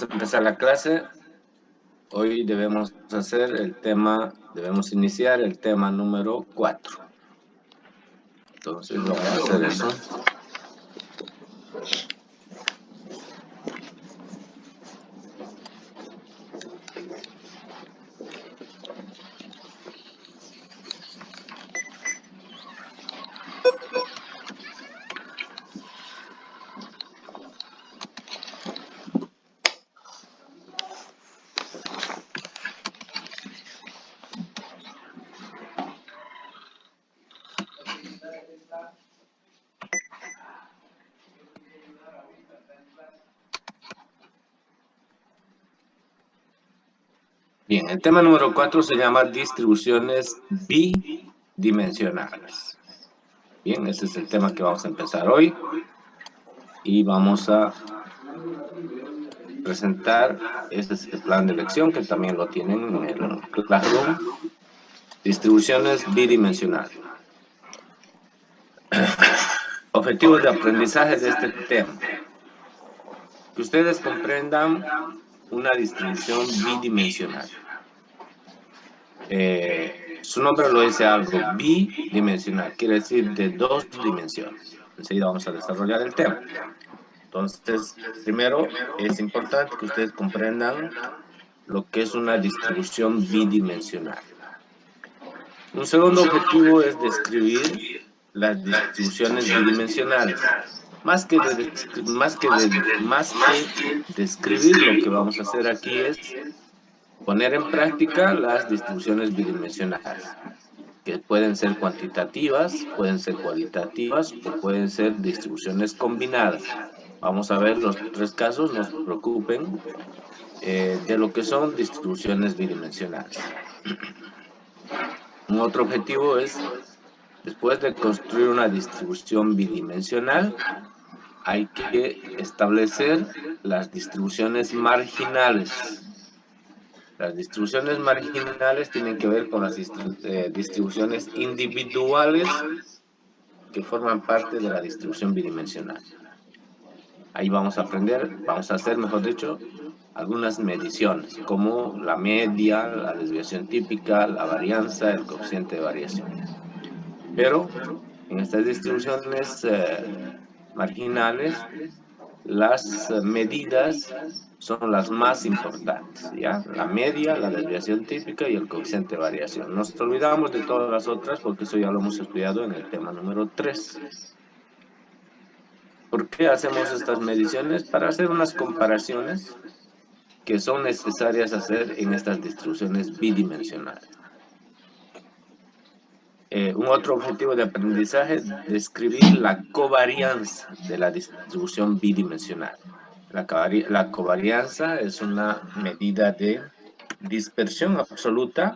empezar la clase. Hoy debemos iniciar el tema número 4. Entonces vamos a hacer eso. Bien, el tema número 4 se llama distribuciones bidimensionales. Bien, ese es el tema que vamos a empezar hoy. Y vamos a presentar, este es el plan de lección que también lo tienen en el Classroom. Distribuciones bidimensionales. Objetivos de aprendizaje de este tema. Que ustedes comprendan una distribución bidimensional. Su nombre lo dice algo, bidimensional, quiere decir de dos dimensiones. Enseguida vamos a desarrollar el tema. Entonces, primero es importante que ustedes comprendan lo que es una distribución bidimensional. Un segundo objetivo es describir las distribuciones bidimensionales. Más que describir, lo que vamos a hacer aquí es poner en práctica las distribuciones bidimensionales, que pueden ser cuantitativas, pueden ser cualitativas o pueden ser distribuciones combinadas. Vamos a ver los tres casos, no se preocupen, de lo que son distribuciones bidimensionales. Un otro objetivo es, después de construir una distribución bidimensional, hay que establecer las distribuciones marginales. Las distribuciones marginales tienen que ver con las distribuciones individuales que forman parte de la distribución bidimensional. Ahí vamos a hacer, mejor dicho, algunas mediciones, como la media, la desviación típica, la varianza, el coeficiente de variación. Pero en estas distribuciones marginales, las medidas son las más importantes, ¿ya? La media, la desviación típica y el coeficiente de variación. Nos olvidamos de todas las otras porque eso ya lo hemos estudiado en el tema número 3. ¿Por qué hacemos estas mediciones? Para hacer unas comparaciones que son necesarias hacer en estas distribuciones bidimensionales. Un otro objetivo de aprendizaje es describir la covarianza de la distribución bidimensional. La covarianza es una medida de dispersión absoluta,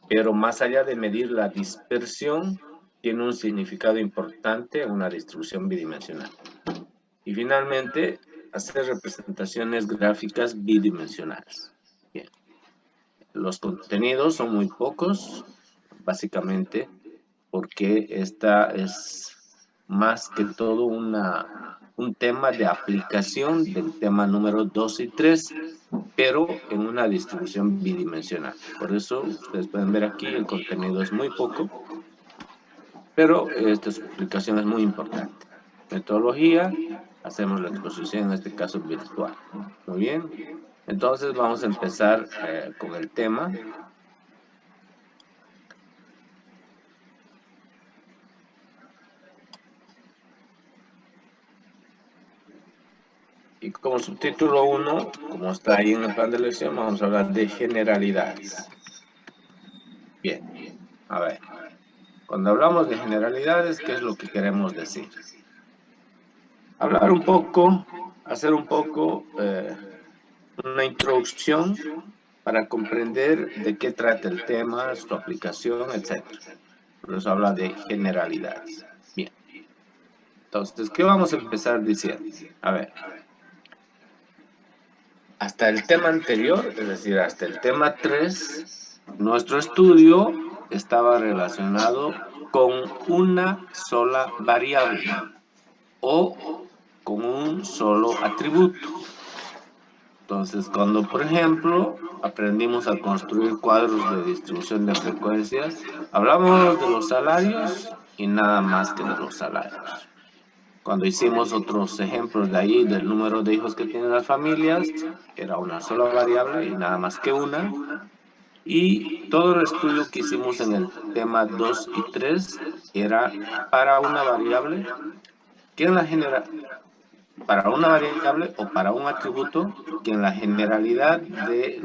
pero más allá de medir la dispersión, tiene un significado importante en una distribución bidimensional. Y finalmente, hacer representaciones gráficas bidimensionales. Bien. Los contenidos son muy pocos, básicamente, porque esta es más que todo un tema de aplicación del tema número 2 y 3, pero en una distribución bidimensional. Por eso, ustedes pueden ver aquí, el contenido es muy poco, pero esta explicación es muy importante. Metodología, hacemos la exposición, en este caso virtual. Muy bien, entonces vamos a empezar con el tema. Y como subtítulo 1, como está ahí en el plan de lección, vamos a hablar de generalidades. Bien, a ver. Cuando hablamos de generalidades, ¿qué es lo que queremos decir? Hablar un poco, hacer un poco una introducción para comprender de qué trata el tema, su aplicación, etc. Por eso habla de generalidades. Bien. Entonces, ¿qué vamos a empezar diciendo? A ver. Hasta el tema anterior, es decir, hasta el tema 3, nuestro estudio estaba relacionado con una sola variable o con un solo atributo. Entonces, cuando, por ejemplo, aprendimos a construir cuadros de distribución de frecuencias, hablamos de los salarios y nada más que de los salarios. Cuando hicimos otros ejemplos de ahí, del número de hijos que tienen las familias, era una sola variable y nada más que una. Y todo el estudio que hicimos en el tema 2 y 3 era para una variable que en la para una variable o para un atributo que en la generalidad de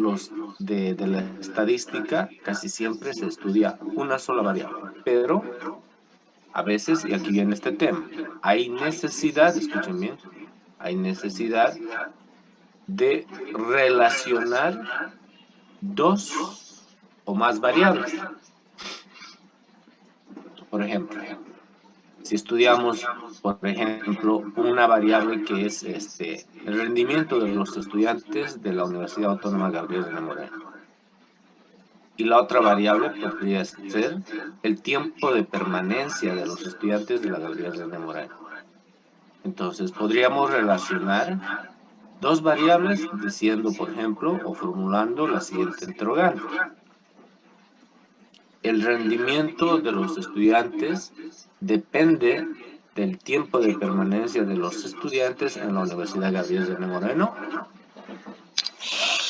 la estadística casi siempre se estudia una sola variable. Pero a veces, y aquí viene este tema, hay necesidad, escuchen bien, hay necesidad de relacionar dos o más variables. Por ejemplo, si estudiamos, por ejemplo, una variable que es el rendimiento de los estudiantes de la Universidad Autónoma Gabriel de Moreno. Y la otra variable podría ser el tiempo de permanencia de los estudiantes de la Gabriel de Moreno. Entonces, podríamos relacionar dos variables diciendo, por ejemplo, o formulando la siguiente interrogante. El rendimiento de los estudiantes depende del tiempo de permanencia de los estudiantes en la Universidad Gabriel de Moreno.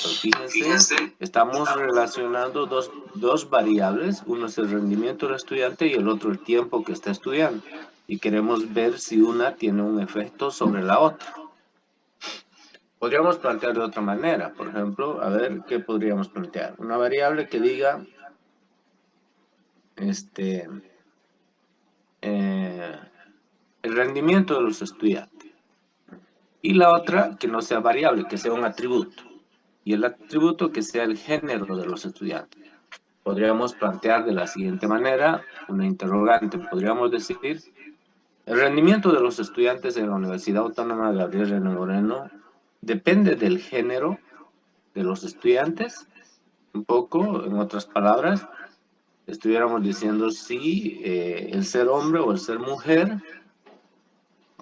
Pues fíjense, estamos relacionando dos variables. Uno es el rendimiento del estudiante y el otro el tiempo que está estudiando. Y queremos ver si una tiene un efecto sobre la otra. Podríamos plantear de otra manera. Por ejemplo, a ver, ¿qué podríamos plantear? Una variable que diga el rendimiento de los estudiantes. Y la otra que no sea variable, que sea un atributo. Y el atributo que sea el género de los estudiantes. Podríamos plantear de la siguiente manera una interrogante. Podríamos decir, el rendimiento de los estudiantes en la Universidad Autónoma Gabriel de Moreno depende del género de los estudiantes. Un poco, en otras palabras, estuviéramos diciendo si el ser hombre o el ser mujer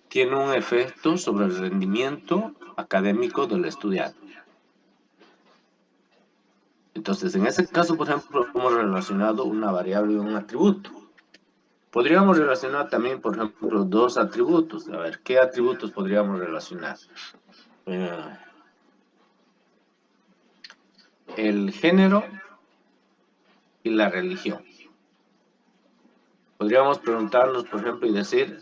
tiene un efecto sobre el rendimiento académico del estudiante. Entonces, en ese caso, por ejemplo, hemos relacionado una variable y un atributo. Podríamos relacionar también, por ejemplo, dos atributos. A ver, ¿qué atributos podríamos relacionar? El género y la religión. Podríamos preguntarnos, por ejemplo, y decir,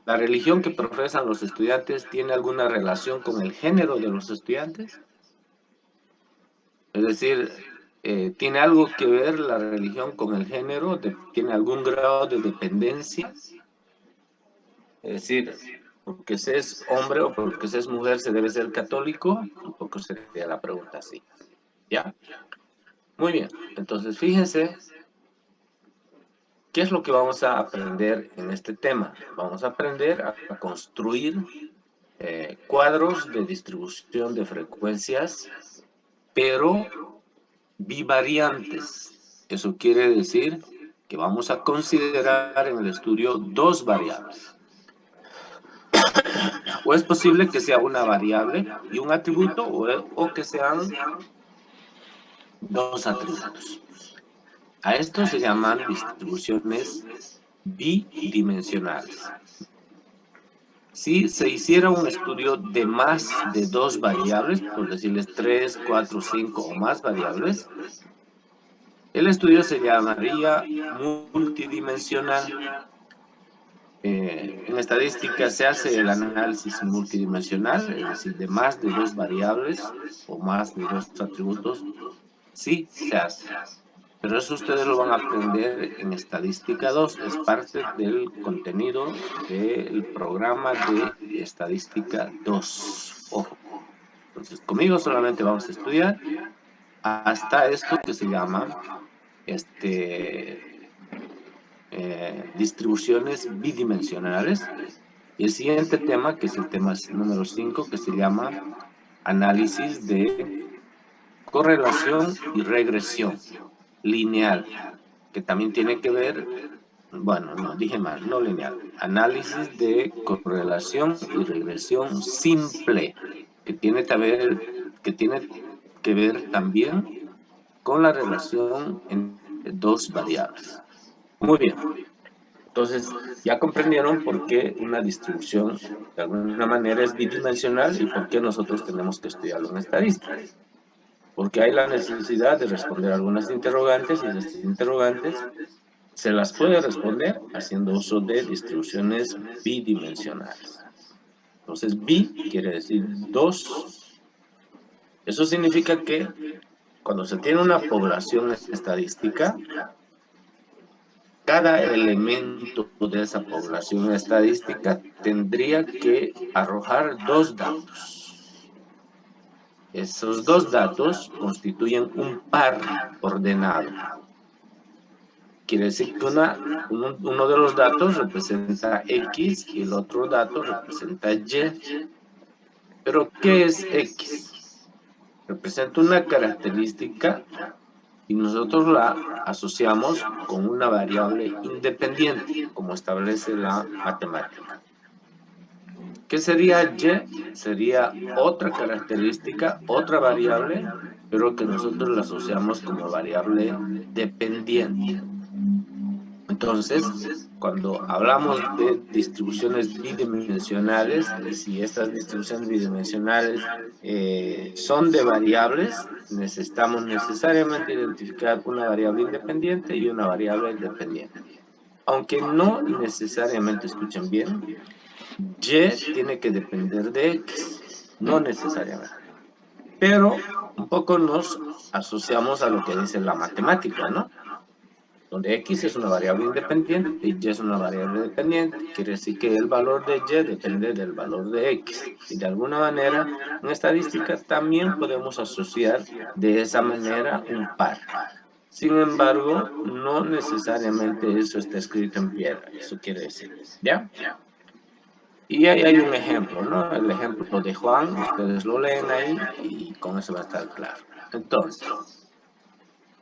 ¿la religión que profesan los estudiantes tiene alguna relación con el género de los estudiantes? Es decir, ¿tiene algo que ver la religión con el género? ¿Tiene algún grado de dependencia? Es decir, porque se es hombre o porque se es mujer se debe ser católico. Un poco sería la pregunta así. ¿Ya? Muy bien. Entonces, fíjense, ¿qué es lo que vamos a aprender en este tema? Vamos a aprender a construir cuadros de distribución de frecuencias, pero bivariantes. Eso quiere decir que vamos a considerar en el estudio dos variables. O es posible que sea una variable y un atributo, o que sean dos atributos. A esto se llaman distribuciones bidimensionales. Si se hiciera un estudio de más de dos variables, por decirles 3, 4, 5 o más variables, el estudio se llamaría multidimensional. En estadística se hace el análisis multidimensional, es decir, de más de dos variables o más de dos atributos, sí se hace. Pero eso ustedes lo van a aprender en Estadística 2, es parte del contenido del programa de Estadística 2. Ojo. Entonces, conmigo solamente vamos a estudiar hasta esto que se llama distribuciones bidimensionales. Y el siguiente tema, que es el tema número 5, que se llama análisis de correlación y regresión lineal, que también tiene que ver bueno, no, dije mal, no lineal. Análisis de correlación y regresión simple, que tiene que ver también con la relación entre dos variables. Muy bien. Entonces, ya comprendieron por qué una distribución de alguna manera es bidimensional y por qué nosotros tenemos que estudiarlo en estadística. Porque hay la necesidad de responder algunas interrogantes y estas interrogantes se las puede responder haciendo uso de distribuciones bidimensionales. Entonces, bi quiere decir dos. Eso significa que cuando se tiene una población estadística, cada elemento de esa población estadística tendría que arrojar dos datos. Esos dos datos constituyen un par ordenado. Quiere decir que uno de los datos representa X y el otro dato representa Y. Pero, ¿qué es X? Representa una característica y nosotros la asociamos con una variable independiente, como establece la matemática. ¿Qué sería Y? Sería otra característica, otra variable, pero que nosotros la asociamos como variable dependiente. Entonces, cuando hablamos de distribuciones bidimensionales, y si estas distribuciones bidimensionales son de variables, necesitamos necesariamente identificar una variable independiente y una variable dependiente. Aunque no necesariamente, escuchen bien, Y tiene que depender de X, no necesariamente. Pero un poco nos asociamos a lo que dice la matemática, ¿no? Donde X es una variable independiente y Y es una variable dependiente. Quiere decir que el valor de Y depende del valor de X. Y de alguna manera, en estadística también podemos asociar de esa manera un par. Sin embargo, no necesariamente eso está escrito en piedra. Eso quiere decir, ¿ya? Y ahí hay un ejemplo, ¿no? El ejemplo de Juan, ustedes lo leen ahí y con eso va a estar claro. Entonces,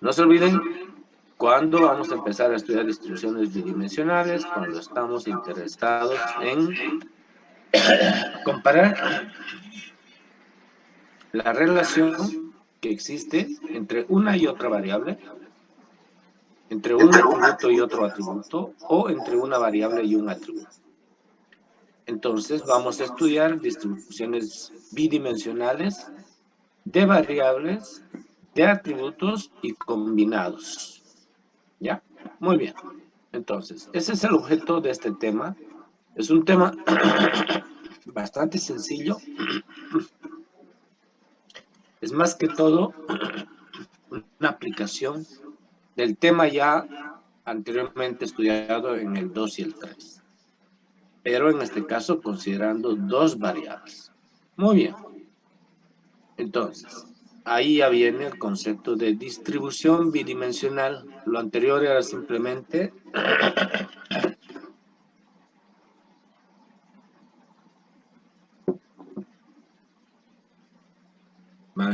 no se olviden. ¿Cuándo vamos a empezar a estudiar distribuciones bidimensionales? Cuando estamos interesados en comparar la relación que existe entre una y otra variable, entre un atributo y otro atributo, o entre una variable y un atributo. Entonces vamos a estudiar distribuciones bidimensionales de variables, de atributos y combinados. ¿Ya? Muy bien. Entonces, ese es el objeto de este tema. Es un tema bastante sencillo. Es más que todo una aplicación del tema ya anteriormente estudiado en el 2 y el 3. Pero en este caso considerando dos variables. Muy bien. Entonces, ahí ya viene el concepto de distribución bidimensional. Lo anterior era simplemente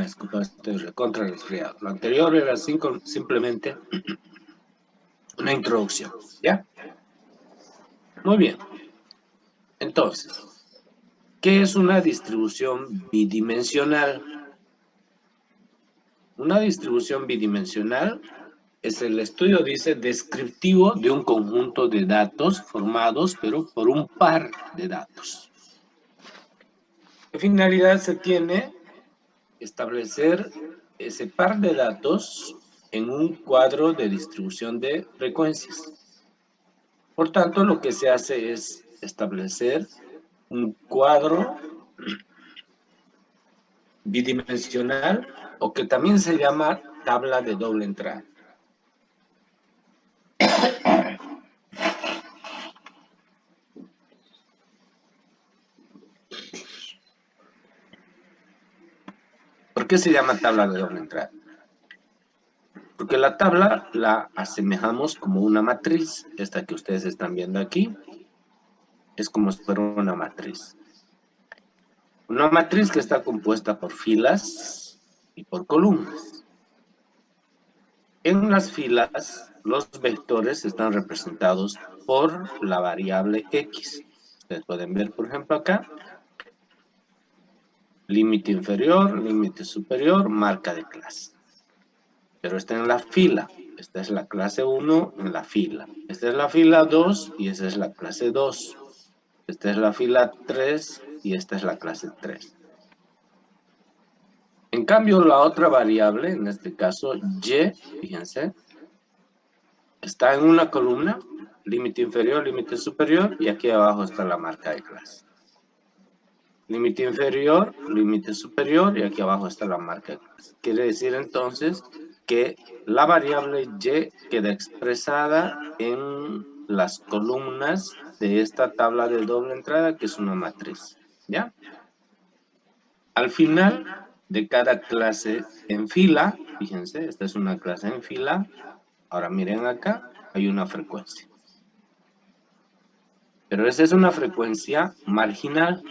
disculpa, estoy recontra resfriado. Lo anterior era simplemente una introducción, ¿ya? Muy bien. Entonces, ¿qué es una distribución bidimensional? Una distribución bidimensional es el estudio, dice, descriptivo de un conjunto de datos formados, pero por un par de datos. ¿Qué finalidad se tiene? Establecer ese par de datos en un cuadro de distribución de frecuencias. Por tanto, lo que se hace es establecer un cuadro bidimensional o que también se llama tabla de doble entrada. ¿Por qué se llama tabla de doble entrada? Porque la tabla la asemejamos como una matriz. Esta que ustedes están viendo aquí es como si fuera una matriz. Una matriz que está compuesta por filas y por columnas. En las filas, los vectores están representados por la variable X. Ustedes pueden ver, por ejemplo, acá, límite inferior, límite superior, marca de clase. Pero está en la fila. Esta es la clase 1 en la fila. Esta es la fila 2 y esa es la clase 2. Esta es la fila 3 y esta es la clase 3. En cambio, la otra variable, en este caso Y, fíjense, está en una columna, límite inferior, límite superior, y aquí abajo está la marca de clase. Límite inferior, límite superior, y aquí abajo está la marca de clase. Quiere decir entonces que la variable Y queda expresada en las columnas de esta tabla de doble entrada, que es una matriz, ¿ya? Al final de cada clase en fila, fíjense, esta es una clase en fila. Ahora miren acá, hay una frecuencia. Pero esa es una frecuencia marginal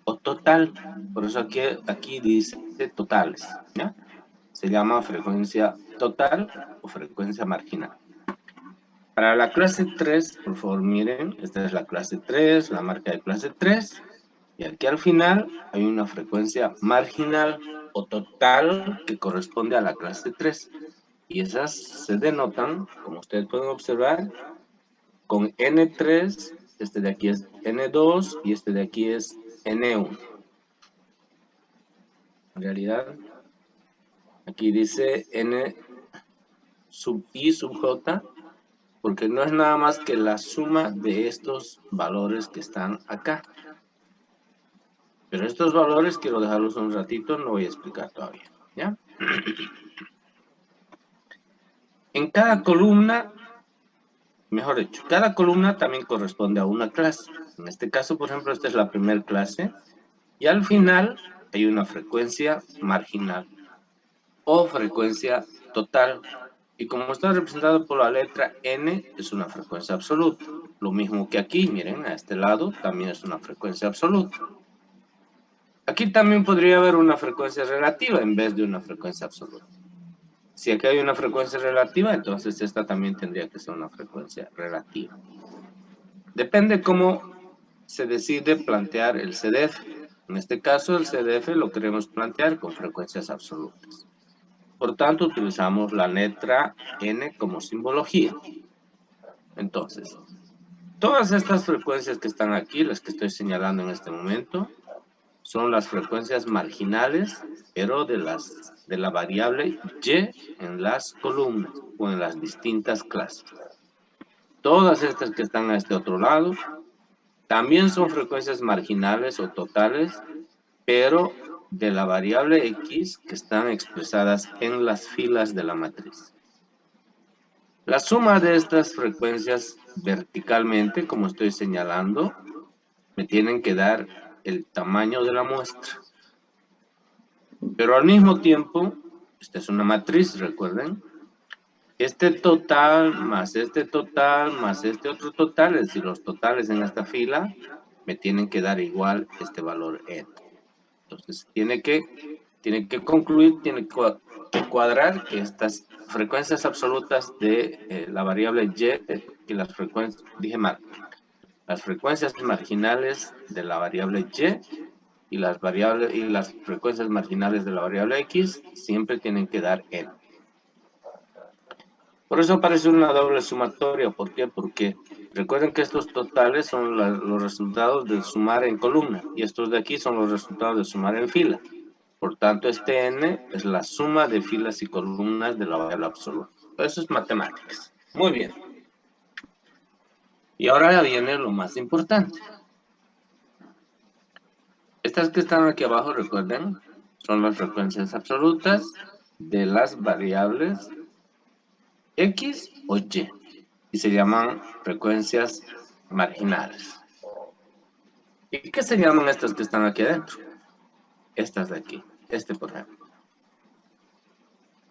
o total. Por eso aquí dice totales, ¿ya? Se llama frecuencia total o frecuencia marginal. Para la clase 3, por favor miren, esta es la clase 3, la marca de clase 3. Y aquí al final hay una frecuencia marginal o total que corresponde a la clase 3. Y esas se denotan, como ustedes pueden observar, con N3, este de aquí es N2 y este de aquí es N1. En realidad, aquí dice N sub I sub J, porque no es nada más que la suma de estos valores que están acá. Pero estos valores quiero dejarlos un ratito, no voy a explicar todavía, ¿ya? En cada columna, mejor dicho, cada columna también corresponde a una clase. En este caso, por ejemplo, esta es la primera clase. Y al final hay una frecuencia marginal o frecuencia total. Y como está representado por la letra N, es una frecuencia absoluta. Lo mismo que aquí, miren, a este lado también es una frecuencia absoluta. Aquí también podría haber una frecuencia relativa en vez de una frecuencia absoluta. Si aquí hay una frecuencia relativa, entonces esta también tendría que ser una frecuencia relativa. Depende cómo se decide plantear el CDF. En este caso, el CDF lo queremos plantear con frecuencias absolutas. Por tanto, utilizamos la letra N como simbología. Entonces, todas estas frecuencias que están aquí, las que estoy señalando en este momento, son las frecuencias marginales, pero de la variable Y en las columnas o en las distintas clases. Todas estas que están a este otro lado también son frecuencias marginales o totales, pero de la variable X que están expresadas en las filas de la matriz. La suma de estas frecuencias verticalmente, como estoy señalando, me tienen que dar el tamaño de la muestra. Pero al mismo tiempo, esta es una matriz, recuerden, este total más este total más este otro total, es decir, los totales en esta fila, me tienen que dar igual este valor n. Entonces, tiene que concluir, tiene que cuadrar que estas frecuencias absolutas de la variable y, que las frecuencias, dije mal, las frecuencias marginales de la variable y las frecuencias marginales de la variable x siempre tienen que dar n. Por eso aparece una doble sumatoria. ¿Por qué? Porque recuerden que estos totales son los resultados del sumar en columna y estos de aquí son los resultados de sumar en fila. Por tanto, este n es la suma de filas y columnas de la variable absoluta. Eso es matemáticas. Muy bien. Y ahora viene lo más importante. Estas que están aquí abajo, recuerden, son las frecuencias absolutas de las variables X o Y. Y se llaman frecuencias marginales. ¿Y qué se llaman estas que están aquí adentro? Estas de aquí. Este, por ejemplo.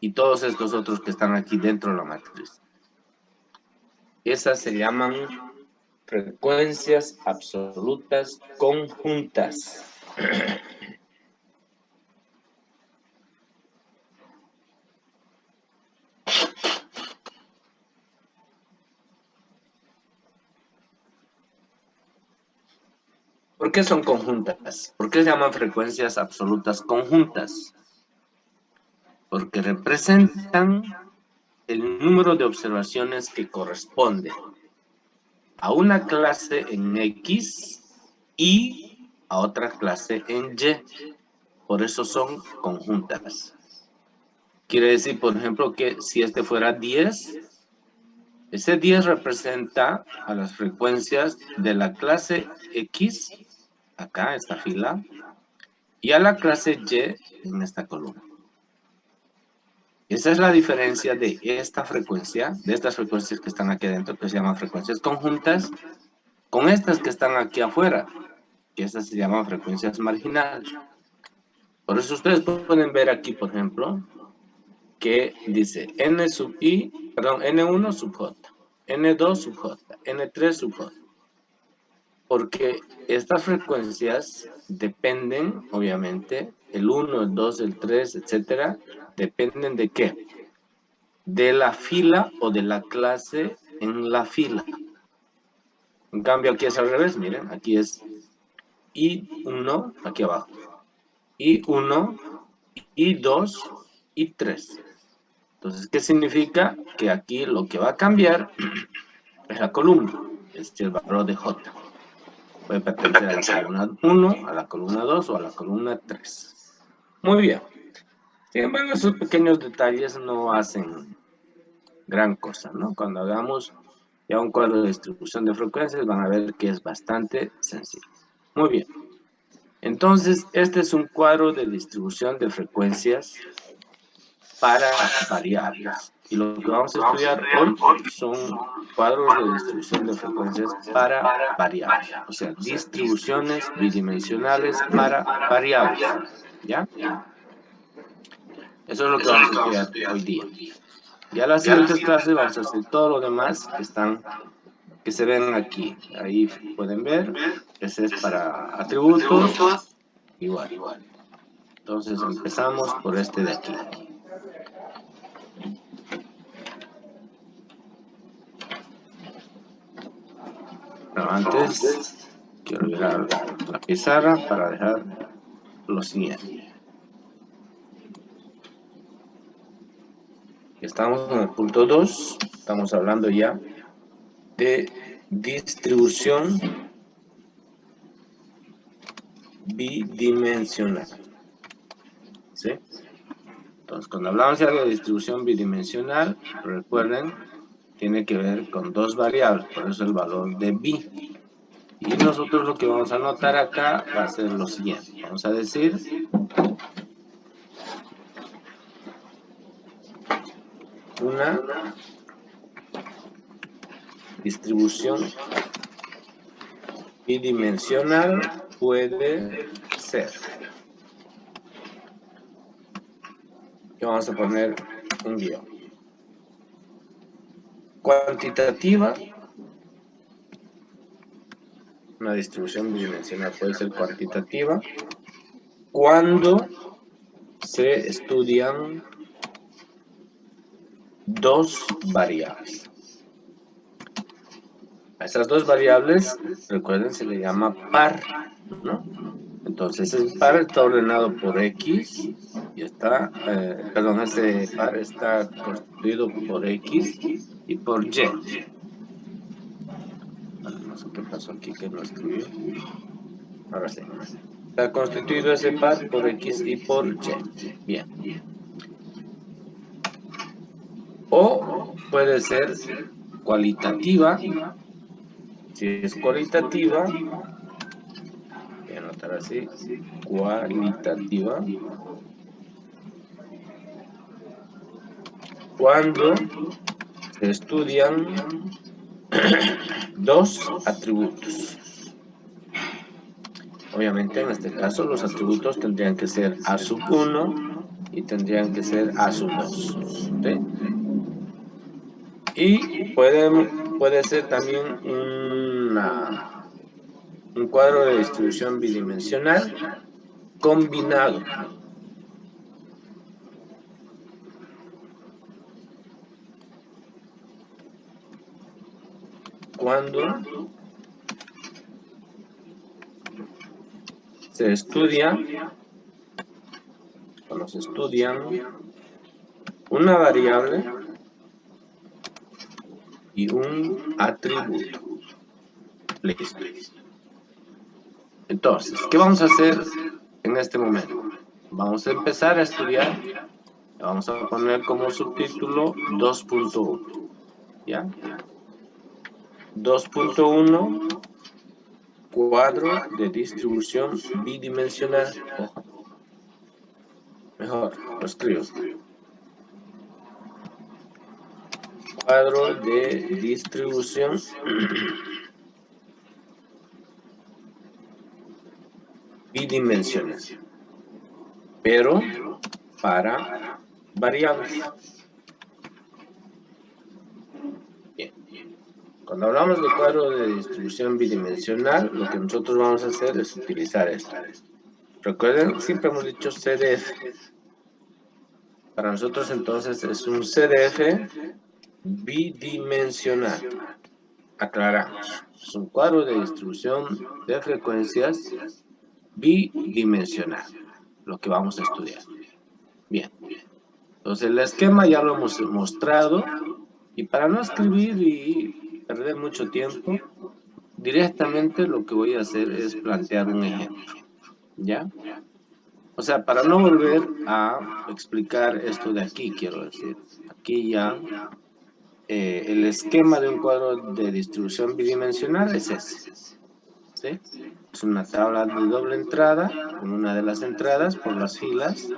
Y todos estos otros que están aquí dentro de la matriz. Esas se llaman frecuencias absolutas conjuntas. qué son conjuntas? ¿Por qué se llaman frecuencias absolutas conjuntas? Porque representan el número de observaciones que corresponde a una clase en X y a otra clase en Y. Por eso son conjuntas. Quiere decir, por ejemplo, que si este fuera 10, ese 10 representa a las frecuencias de la clase X, acá, esta fila, y a la clase Y en esta columna. Esa es la diferencia de esta frecuencia, de estas frecuencias que están aquí adentro, que se llaman frecuencias conjuntas, con estas que están aquí afuera, que estas se llaman frecuencias marginales. Por eso ustedes pueden ver aquí, por ejemplo, que dice N sub I, perdón, N1 sub J, N2 sub J, N3 sub J. Porque estas frecuencias dependen, obviamente, el 1, el 2, el 3, etcétera, dependen de ¿qué? De la fila o de la clase en la fila. En cambio, aquí es al revés, miren, aquí es I1, aquí abajo, I1, I2, I3. Entonces, ¿qué significa? Que aquí lo que va a cambiar es la columna, es decir, el valor de J. Puede pertenecer a la columna 1, a la columna 2 o a la columna 3. Muy bien. Sin embargo, esos pequeños detalles no hacen gran cosa, ¿no? Cuando hagamos ya un cuadro de distribución de frecuencias, van a ver que es bastante sencillo. Muy bien. Entonces, este es un cuadro de distribución de frecuencias para variables. Y lo que vamos a estudiar hoy son cuadros de distribución de frecuencias para variables. O sea, distribuciones bidimensionales para variables. ¿Ya? Eso es lo que vamos a estudiar hoy día. Ya las siguientes clases vamos a hacer todo lo demás que se ven aquí. Ahí pueden ver. Ese es para atributos. Igual. Entonces empezamos por este de aquí. Pero antes quiero ir a la pizarra para dejar lo siguiente. Estamos en el punto 2. Estamos hablando ya de distribución bidimensional. ¿Sí? Entonces, cuando hablamos ya de distribución bidimensional, recuerden, tiene que ver con dos variables, por eso el valor de bi. Y nosotros lo que vamos a anotar acá va a ser lo siguiente. Vamos a decir una distribución bidimensional puede ser. Y vamos a poner un guión. Cuantitativa. Una distribución bidimensional puede ser cuantitativa cuando se estudian dos variables. A esas dos variables, recuerden, se le llama par, ¿no? Entonces, ese par está ordenado por X y está, perdón, ese par está constituido por X y por Y. No sé qué pasó aquí que no escribió. Ahora sí. Está constituido ese par por X y por Y. Bien. O puede ser cualitativa. Si es cualitativa, voy a anotar así, cualitativa, cuando se estudian dos atributos. Obviamente en este caso los atributos tendrían que ser A sub 1 y tendrían que ser A sub 2. ¿Sí? Y puede ser también un cuadro de distribución bidimensional combinado. Cuando se estudia, cuando se estudian una variable y un atributo. Listo. Entonces, ¿qué vamos a hacer en este momento? Vamos a empezar a estudiar. Vamos a poner como subtítulo 2.1. ¿Ya? 2.1, cuadro de distribución bidimensional. Ojo. Mejor, lo escribo. Cuadro de distribución bidimensional, pero para variables. Bien. Cuando hablamos de cuadro de distribución bidimensional, lo que nosotros vamos a hacer es utilizar esto. Recuerden, siempre hemos dicho CDF. Para nosotros entonces es un CDF bidimensional. Aclaramos. Es un cuadro de distribución de frecuencias bidimensional, lo que vamos a estudiar. Bien. Entonces el esquema ya lo hemos mostrado, y para no escribir y perder mucho tiempo, directamente lo que voy a hacer es plantear un ejemplo. ¿Ya? O sea, para no volver a explicar esto de aquí, quiero decir, aquí ya el esquema de un cuadro de distribución bidimensional es ese. ¿Sí? Es una tabla de doble entrada. Con una de las entradas, por las filas,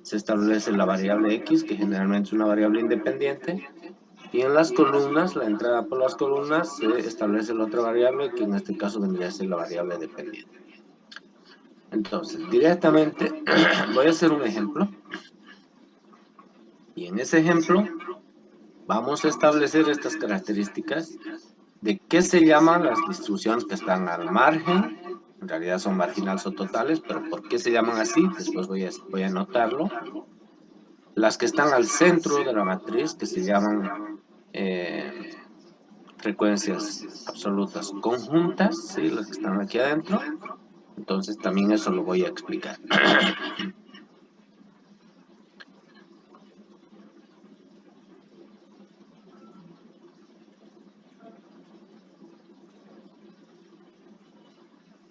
se establece la variable X, que generalmente es una variable independiente. Y en las columnas, la entrada por las columnas, se establece la otra variable, que en este caso vendría a ser la variable dependiente. Entonces, directamente voy a hacer un ejemplo. Y en ese ejemplo vamos a establecer estas características de qué se llaman las distribuciones que están al margen. En realidad son marginales o totales, pero ¿por qué se llaman así? Después voy a anotarlo. Las que están al centro de la matriz, que se llaman frecuencias absolutas conjuntas, ¿sí? Las que están aquí adentro. Entonces también eso lo voy a explicar.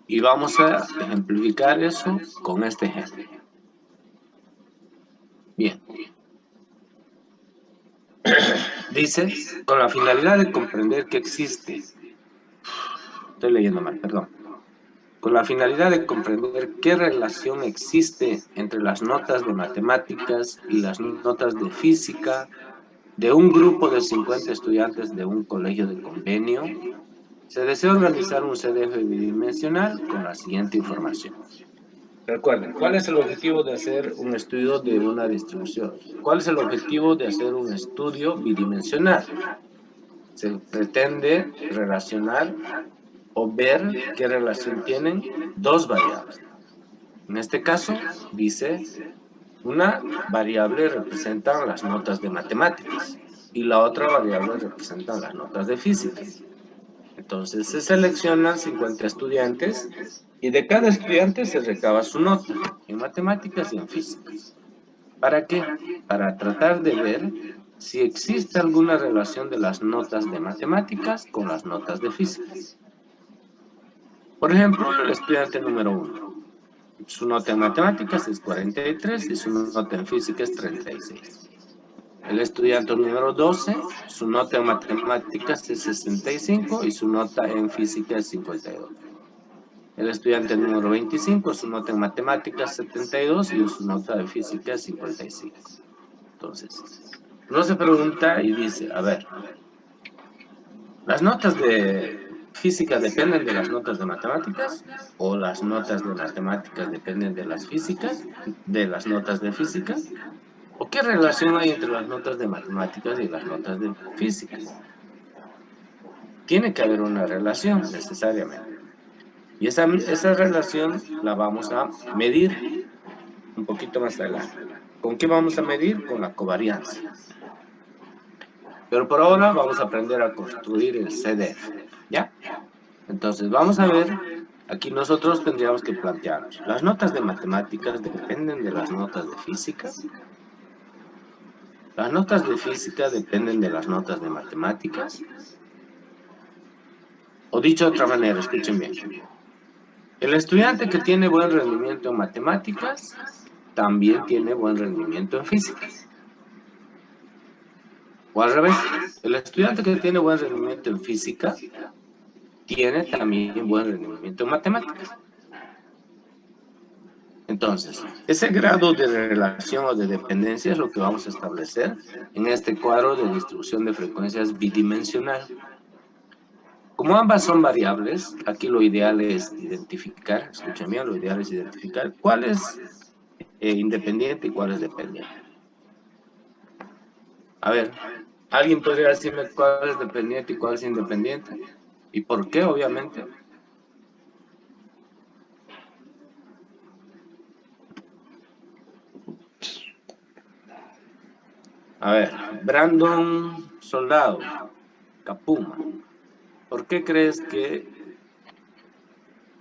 Y vamos a ejemplificar eso con este ejemplo. Bien. Dice, con la finalidad de comprender que existe. Estoy leyendo mal, perdón. Con la finalidad de comprender qué relación existe entre las notas de matemáticas y las notas de física de un grupo de 50 estudiantes de un colegio de convenio, se desea organizar un CDF bidimensional con la siguiente información. Recuerden, ¿cuál es el objetivo de hacer un estudio de una distribución? ¿Cuál es el objetivo de hacer un estudio bidimensional? Se pretende relacionar o ver qué relación tienen dos variables. En este caso, dice, una variable representa las notas de matemáticas y la otra variable representa las notas de física. Entonces se seleccionan 50 estudiantes y de cada estudiante se recaba su nota en matemáticas y en física. ¿Para qué? Para tratar de ver si existe alguna relación de las notas de matemáticas con las notas de física. Por ejemplo, el estudiante número 1. Su nota en matemáticas es 43 y su nota en física es 36. El estudiante número 12, su nota en matemáticas es 65 y su nota en física es 52. El estudiante número 25, su nota en matemáticas es 72 y su nota de física es 55. Entonces, uno se pregunta y dice, a ver, ¿las notas de física dependen de las notas de matemáticas? ¿O las notas de matemáticas dependen de las físicas, de las notas de física? ¿O qué relación hay entre las notas de matemáticas y las notas de física? Tiene que haber una relación, necesariamente. Y esa relación la vamos a medir un poquito más adelante. ¿Con qué vamos a medir? Con la covarianza. Pero por ahora vamos a aprender a construir el CDF, ¿ya? Entonces vamos a ver Aquí nosotros tendríamos que plantearnos, ¿las notas de matemáticas dependen de las notas de física? ¿Las notas de física dependen de las notas de matemáticas? O dicho de otra manera, escuchen bien. El estudiante que tiene buen rendimiento en matemáticas, también tiene buen rendimiento en física. O al revés, el estudiante que tiene buen rendimiento en física, tiene también buen rendimiento en matemáticas. Entonces, ese grado de relación o de dependencia es lo que vamos a establecer en este cuadro de distribución de frecuencias bidimensional. Como ambas son variables, aquí lo ideal es identificar, escuchen bien, lo ideal es identificar cuál es independiente y cuál es dependiente. A ver, ¿alguien podría decirme cuál es dependiente y cuál es independiente? ¿Y por qué, obviamente? A ver, Brandon Soldado, Capuma, ¿por qué crees que,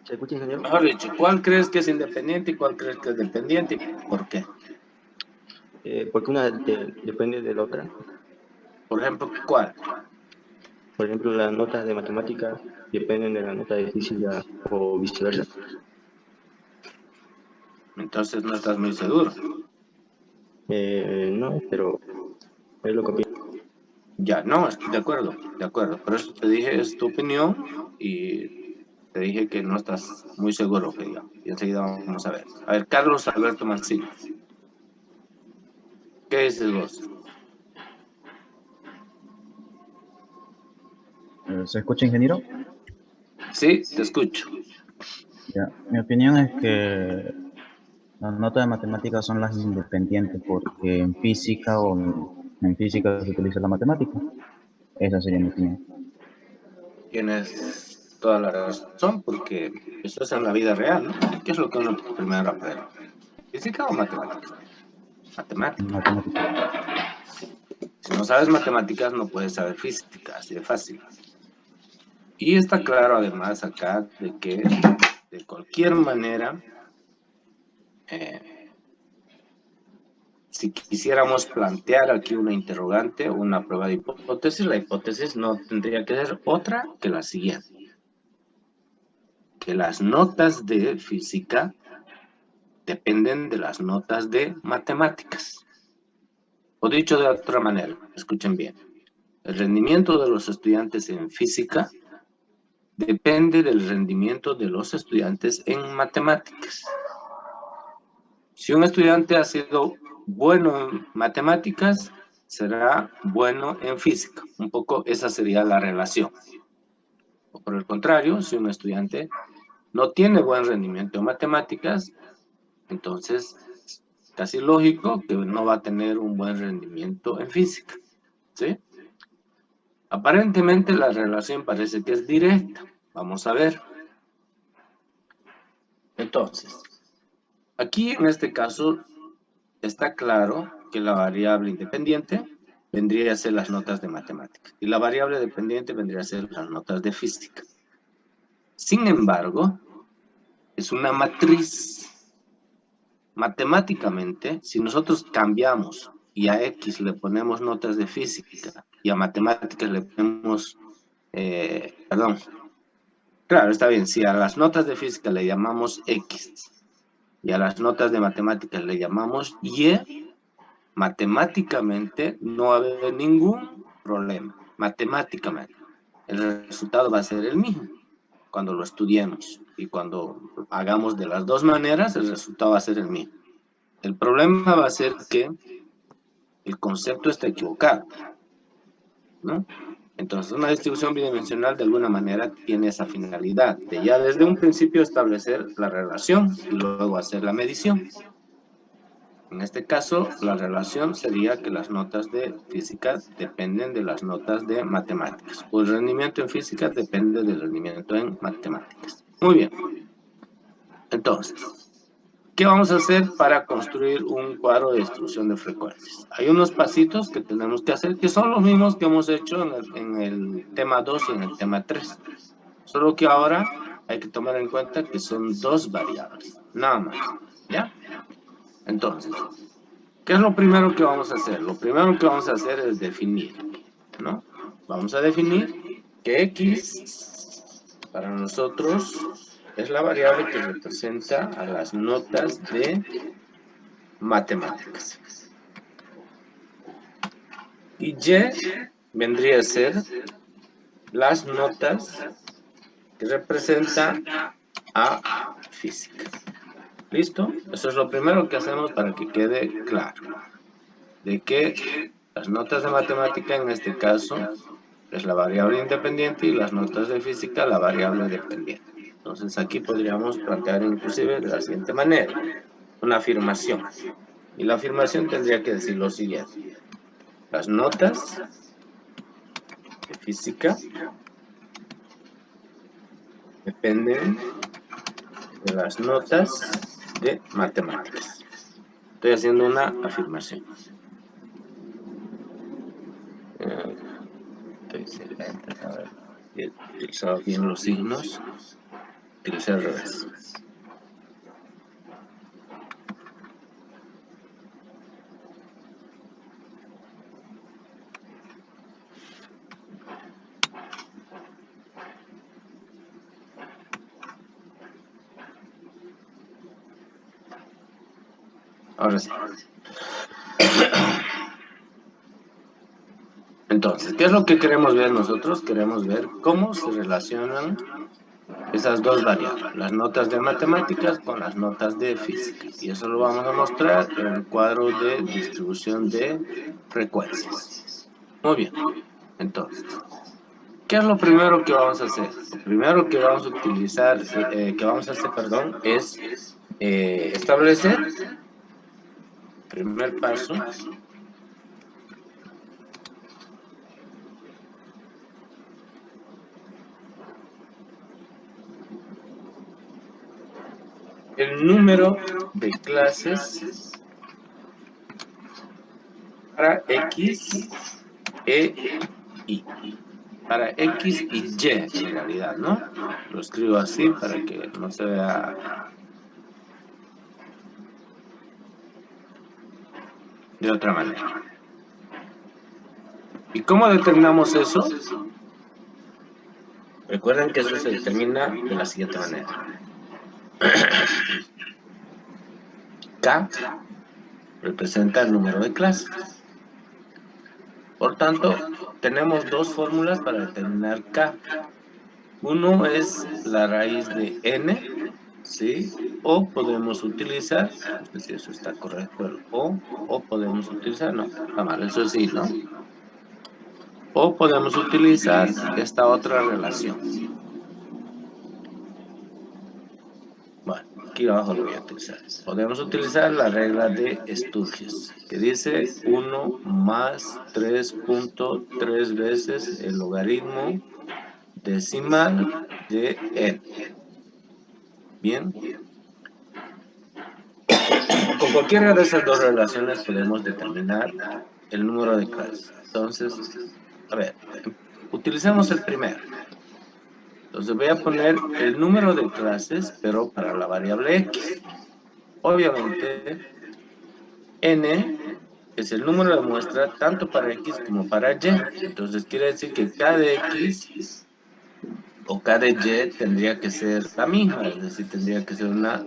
¿Se escucha, ingeniero? mejor dicho, cuál crees que es independiente y cuál crees que es dependiente y por qué? Porque una depende de la otra. Por ejemplo, ¿cuál? Por ejemplo, las notas de matemáticas dependen de la nota de física o viceversa. Entonces no estás muy seguro. No, pero es lo que pienso. Ya, no, estoy de acuerdo, de acuerdo. Por eso te dije, es tu opinión y te dije que no estás muy seguro, que digamos. Y enseguida vamos a ver. A ver, Carlos Alberto Mancilla, ¿qué dices vos? ¿Se escucha, ingeniero? Sí, te escucho. Ya. Mi opinión es que las notas de matemáticas son las independientes porque en física se utiliza la matemática. Esa sería mi opinión. Tienes toda la razón, porque eso es en la vida real, ¿no? ¿Qué es lo que uno primero aprende? ¿Física o matemáticas? Matemáticas. Matemática. Si no sabes matemáticas, no puedes saber física, así de fácil. Y está claro además acá de que de cualquier manera, si quisiéramos plantear aquí una interrogante o una prueba de hipótesis, la hipótesis no tendría que ser otra que la siguiente. Que las notas de física dependen de las notas de matemáticas. O dicho de otra manera, escuchen bien, el rendimiento de los estudiantes en física depende del rendimiento de los estudiantes en matemáticas. Si un estudiante ha sido bueno en matemáticas, será bueno en física. Un poco esa sería la relación. O por el contrario, si un estudiante no tiene buen rendimiento en matemáticas, entonces casi lógico que no va a tener un buen rendimiento en física. ¿Sí? Aparentemente la relación parece que es directa. Vamos a ver. Entonces, aquí en este caso está claro que la variable independiente vendría a ser las notas de matemáticas y la variable dependiente vendría a ser las notas de física. Sin embargo, es una matriz. Matemáticamente, si nosotros cambiamos y a X le ponemos notas de física y a matemáticas le ponemos, claro, está bien, si a las notas de física le llamamos X y a las notas de matemáticas le llamamos Y, matemáticamente no va a haber ningún problema, matemáticamente. El resultado va a ser el mismo cuando lo estudiemos y cuando hagamos de las dos maneras, el resultado va a ser el mismo. El problema va a ser que el concepto está equivocado, ¿no? Entonces, una distribución bidimensional de alguna manera tiene esa finalidad de ya desde un principio establecer la relación y luego hacer la medición. En este caso, la relación sería que las notas de física dependen de las notas de matemáticas. O el rendimiento en física depende del rendimiento en matemáticas. Muy bien. Entonces, ¿qué vamos a hacer para construir un cuadro de distribución de frecuencias? Hay unos pasitos que tenemos que hacer que son los mismos que hemos hecho en el tema 2 y en el tema 3. Solo que ahora hay que tomar en cuenta que son dos variables, nada más, ¿ya? Entonces, ¿qué es lo primero que vamos a hacer? Lo primero que vamos a hacer es definir, ¿no? Vamos a definir que X para nosotros es la variable que representa a las notas de matemáticas. Y Y vendría a ser las notas que representan a física. ¿Listo? Eso es lo primero que hacemos para que quede claro. De que las notas de matemática en este caso es la variable independiente y las notas de física la variable dependiente. Entonces aquí podríamos plantear inclusive de la siguiente manera, una afirmación. Y la afirmación tendría que decir lo siguiente. Las notas de física dependen de las notas de matemáticas. Estoy haciendo una afirmación. Estoy silente, a ver. He utilizado bien los signos. Utilicé al revés. Ahora sí. Entonces, ¿qué es lo que queremos ver nosotros? Queremos ver cómo se relacionan esas dos variables, las notas de matemáticas con las notas de física. Y eso lo vamos a mostrar en el cuadro de distribución de frecuencias. Muy bien. Entonces, ¿qué es lo primero que vamos a hacer? Lo primero que vamos a utilizar, es establecer, primer paso, el número de clases para X, E, Y. Para X y Y, en realidad, ¿no? Lo escribo así para que no se vea de otra manera. ¿Y cómo determinamos eso? Recuerden que eso se determina de la siguiente manera. K representa el número de clases. Por tanto, tenemos dos fórmulas para determinar K. Uno es la raíz de n, ¿sí? O podemos utilizar, no sé si eso está correcto, el o podemos utilizar, no, está mal, eso sí, ¿no? O podemos utilizar esta otra relación. Bueno, aquí abajo lo voy a utilizar. Podemos utilizar la regla de Sturges, que dice 1 más 3.3 veces el logaritmo decimal de n. Bien. Con cualquiera de esas dos relaciones podemos determinar el número de clases. Entonces, a ver, utilicemos el primero. Entonces voy a poner el número de clases, pero para la variable x. Obviamente, n es el número de muestra tanto para x como para y. Entonces quiere decir que k de x o k de y tendría que ser la misma, es decir, tendría que ser una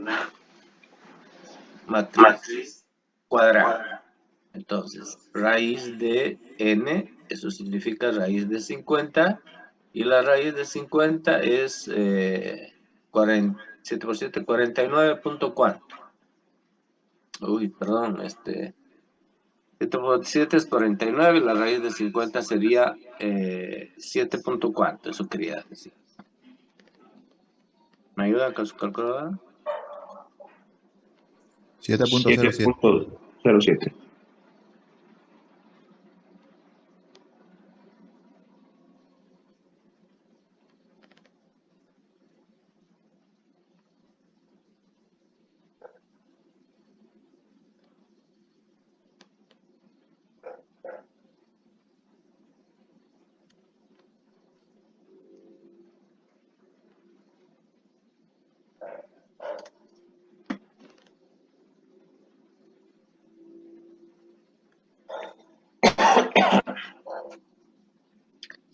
matriz cuadrada. Entonces, raíz de n, eso significa raíz de 50, y la raíz de 50 es 7 por 7, 49 punto cuánto. Uy, perdón, 7 por 7 es 49 y la raíz de 50 sería 7 punto cuánto, eso quería decir. ¿Me ayuda con su calculadora? 7.07. 7.07.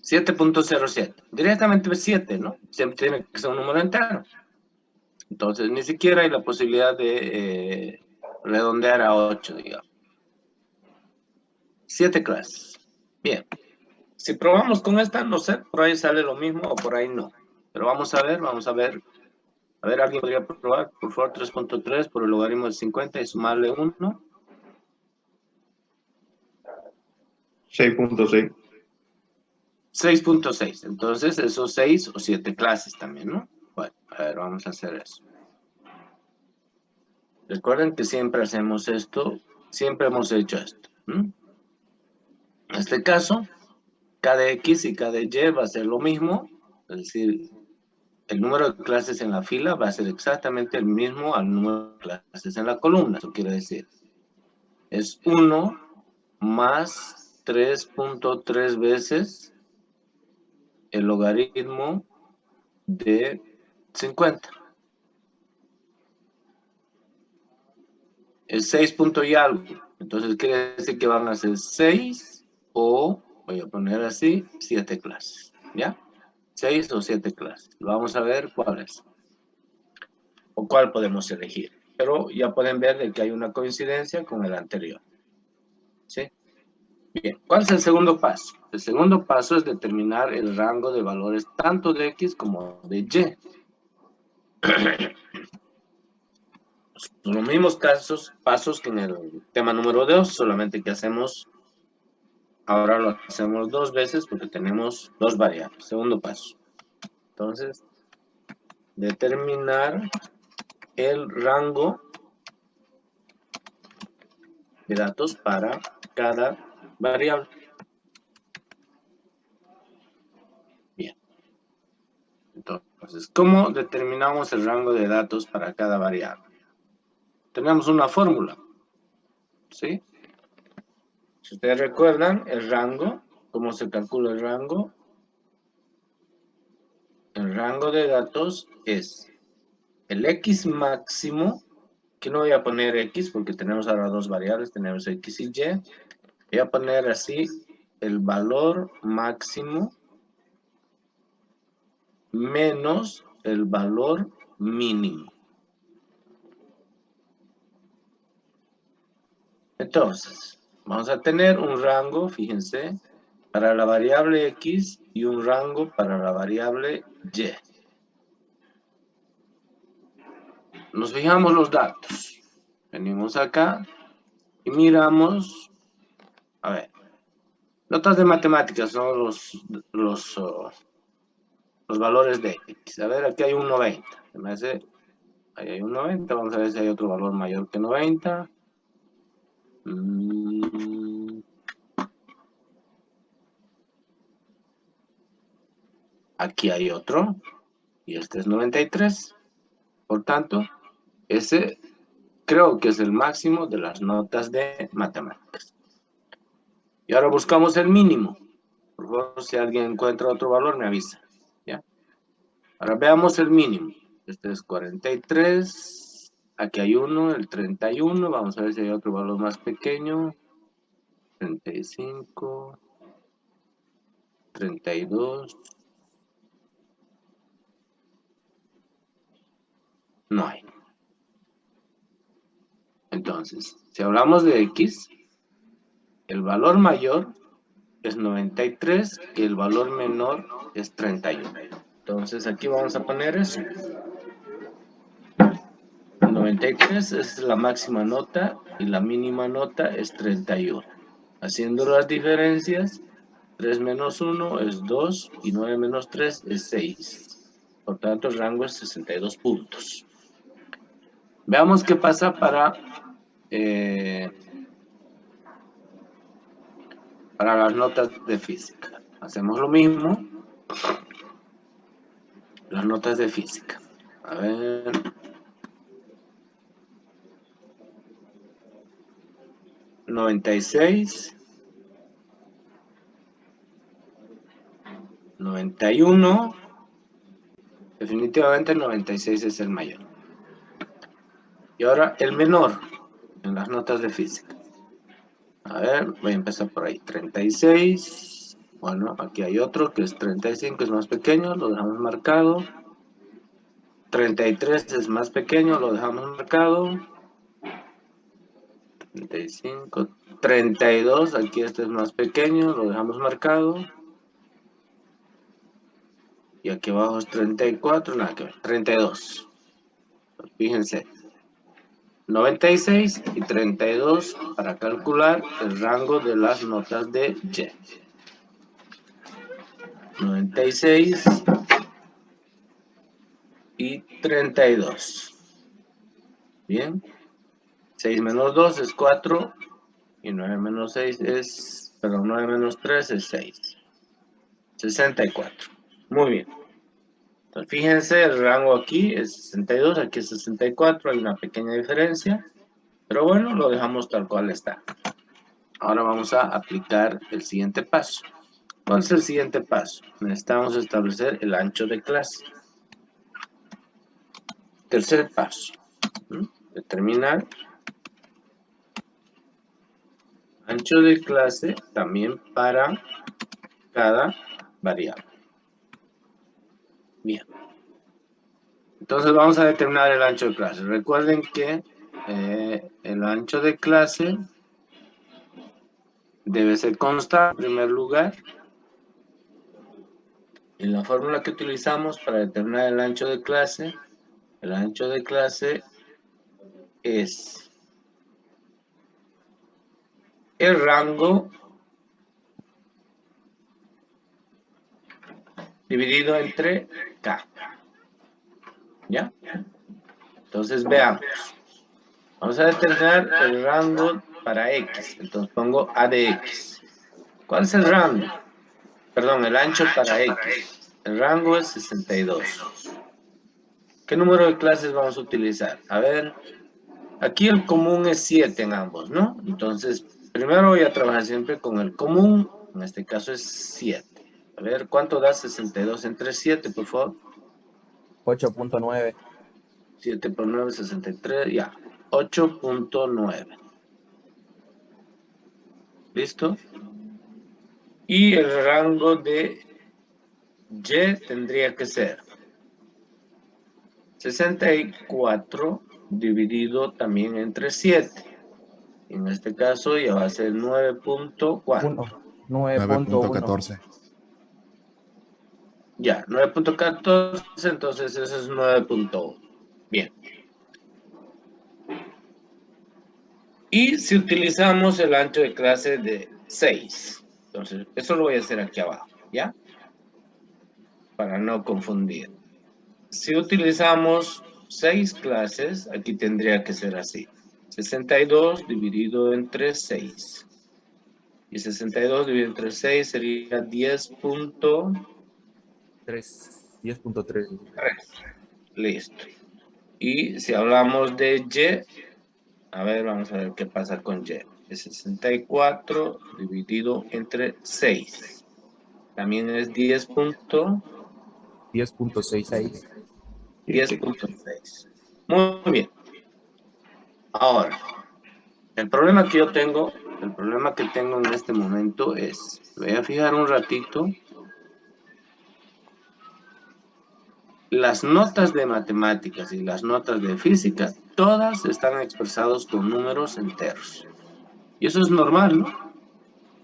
7.07. Directamente 7, ¿no? Siempre tiene que ser un número entero. Entonces, ni siquiera hay la posibilidad de redondear a 8, digamos. 7 clases. Bien. Si probamos con esta, no sé, por ahí sale lo mismo o por ahí no. Pero vamos a ver, vamos a ver. A ver, ¿alguien podría probar? Por favor, 3.3 por el logaritmo de 50 y sumarle 1. 6.6. 6.6. Entonces, esos 6 o 7 clases también, ¿no? Bueno, a ver, vamos a hacer eso. Recuerden que siempre hacemos esto, siempre hemos hecho esto. En este caso, cada X y cada Y va a ser lo mismo, es decir, el número de clases en la fila va a ser exactamente el mismo al número de clases en la columna. Eso quiere decir, es 1 más 3.3 veces el logaritmo de 50. Es 6 punto y algo. Entonces quiere decir que van a ser 6 o, voy a poner así, 7 clases. ¿Ya? 6 o 7 clases. Vamos a ver cuál es. O cuál podemos elegir. Pero ya pueden ver de que hay una coincidencia con el anterior. ¿Sí? Bien. ¿Cuál es el segundo paso? El segundo paso es determinar el rango de valores tanto de X como de Y. Los mismos pasos que en el tema número 2, solamente que ahora lo hacemos 2 veces porque tenemos 2 variables. Segundo paso. Entonces, determinar el rango de datos para cada variable. Bien. Entonces, ¿cómo determinamos el rango de datos para cada variable? Tenemos una fórmula. ¿Sí? Si ustedes recuerdan, el rango, ¿cómo se calcula el rango? El rango de datos es el X máximo, que no voy a poner X porque tenemos ahora 2 variables, tenemos X y Y. Voy a poner así el valor máximo menos el valor mínimo. Entonces, vamos a tener un rango, fíjense, para la variable X y un rango para la variable Y. Nos fijamos los datos. Venimos acá y miramos, a ver, notas de matemáticas son los valores de X. A ver, aquí hay un 90. Ahí hay un 90. Vamos a ver si hay otro valor mayor que 90. Aquí hay otro. Y este es 93. Por tanto, ese creo que es el máximo de las notas de matemáticas. Y ahora buscamos el mínimo. Por favor, si alguien encuentra otro valor, me avisa. ¿Ya? Ahora veamos el mínimo. Este es 43. Aquí hay uno, el 31. Vamos a ver si hay otro valor más pequeño. 35. 32. No hay. Entonces, si hablamos de X, el valor mayor es 93 y el valor menor es 31. Entonces aquí vamos a poner eso. 93 es la máxima nota y la mínima nota es 31. Haciendo las diferencias, 3 menos 1 es 2 y 9 menos 3 es 6. Por tanto, el rango es 62 puntos. Veamos qué pasa para las notas de física. Hacemos lo mismo. Las notas de física. A ver. $96. 91. Definitivamente el 96 es el mayor. Y ahora el menor en las notas de física. A ver, voy a empezar por ahí. 36. Bueno, aquí hay otro que es 35, es más pequeño, lo dejamos marcado. 33 es más pequeño, lo dejamos marcado. 35, 32, aquí este es más pequeño, lo dejamos marcado. Y aquí abajo es 34, nada que ver, 32. Fíjense, 96 y 32 para calcular el rango de las notas de Y. 96 y 32. Bien. 6 menos 2 es 4 y 9 menos 6 es, perdón, 9 menos 3 es 6. 64. Muy bien. Entonces, fíjense, el rango aquí es 62, aquí es 64, hay una pequeña diferencia, pero bueno, lo dejamos tal cual está. Ahora vamos a aplicar el siguiente paso. ¿Cuál es el siguiente paso? Necesitamos establecer el ancho de clase. Tercer paso. Determinar ancho de clase también para cada variable. Bien. Entonces vamos a determinar el ancho de clase. Recuerden que el ancho de clase debe ser constante en primer lugar. En la fórmula que utilizamos para determinar el ancho de clase es el rango dividido entre K. ¿Ya? Entonces veamos. Vamos a determinar el rango para X. Entonces pongo A de X. ¿Cuál es el rango? Perdón, el ancho para X. El rango es 62. ¿Qué número de clases vamos a utilizar? A ver, aquí el común es 7 en ambos, ¿no? Entonces, primero voy a trabajar siempre con el común. En este caso es 7. A ver, ¿cuánto da 62 entre 7, por favor? 8.9. 7 por 9, 63, ya. 8.9. ¿Listo? Y el rango de Y tendría que ser 64 dividido también entre 7. En este caso ya va a ser 9.4. 9.1. Ya, 9.14, entonces eso es 9.1. Bien. Y si utilizamos el ancho de clase de 6, entonces eso lo voy a hacer aquí abajo, ¿ya? Para no confundir. Si utilizamos 6 clases, aquí tendría que ser así. 62 dividido entre 6. Y 62 dividido entre 6 sería 10.3. 10.3. Listo. Y si hablamos de Y, a ver, vamos a ver qué pasa con Y. Es 64 dividido entre 6. También es 10.66. 10.6. Muy bien. Ahora, el problema que tengo en este momento es, voy a fijar un ratito, las notas de matemáticas y las notas de física, todas están expresadas con números enteros. Y eso es normal, ¿no?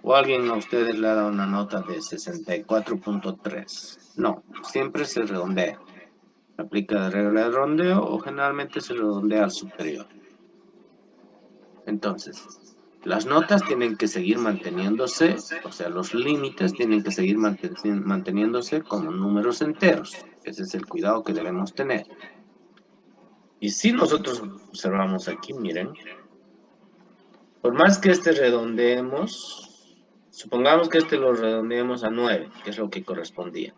¿O alguien a ustedes le ha dado una nota de 64.3? No, siempre se redondea. Aplica la regla de rondeo o generalmente se redondea al superior. Entonces, las notas tienen que seguir manteniéndose, o sea, los límites tienen que seguir manteniéndose como números enteros. Ese es el cuidado que debemos tener. Y si nosotros observamos aquí, miren, por más que redondeemos, supongamos que lo redondeemos a 9, que es lo que correspondía.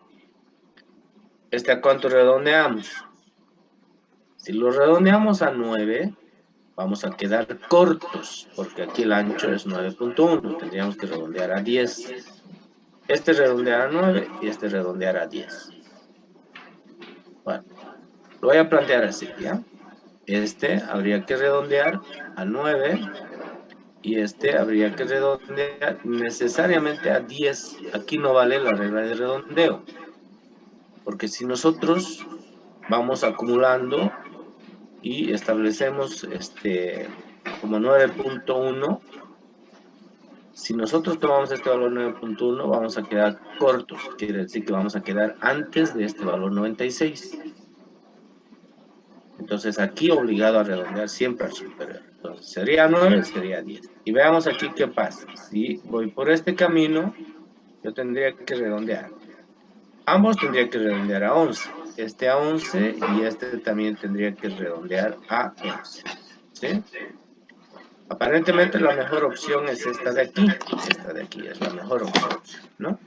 ¿A cuánto redondeamos? Si lo redondeamos a 9, vamos a quedar cortos, porque aquí el ancho es 9.1, tendríamos que redondear a 10. Redondear a 9 y redondear a 10. Bueno, lo voy a plantear así, ¿ya? Habría que redondear a 9 y este habría que redondear necesariamente a 10. Aquí no vale la regla de redondeo, porque si nosotros vamos acumulando y establecemos como 9.1, si nosotros tomamos este valor 9.1, vamos a quedar cortos, quiere decir que vamos a quedar antes de este valor 96. Entonces aquí obligado a redondear siempre al superior. Entonces sería 9, sería 10. Y veamos aquí qué pasa. Si voy por este camino, yo tendría que redondear. Ambos tendría que redondear a 11. Este a 11 y este también tendría que redondear a 11. ¿Sí? Aparentemente la mejor opción es esta de aquí. Esta de aquí es la mejor opción, ¿no?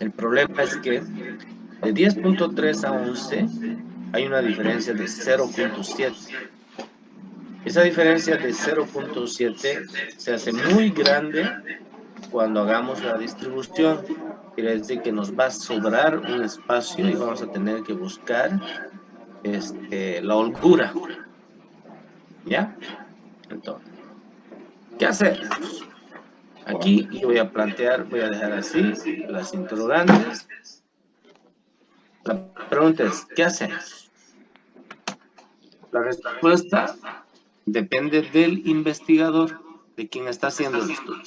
El problema es que de 10.3 a 11 hay una diferencia de 0.7. Esa diferencia de 0.7 se hace muy grande cuando hagamos la distribución. Quiere decir que nos va a sobrar un espacio y vamos a tener que buscar la holgura. ¿Ya? Entonces, ¿qué hacemos? Aquí yo voy a plantear, voy a dejar así las interrogantes. La pregunta es, ¿qué hacemos? La respuesta depende del investigador, de quien está haciendo el estudio.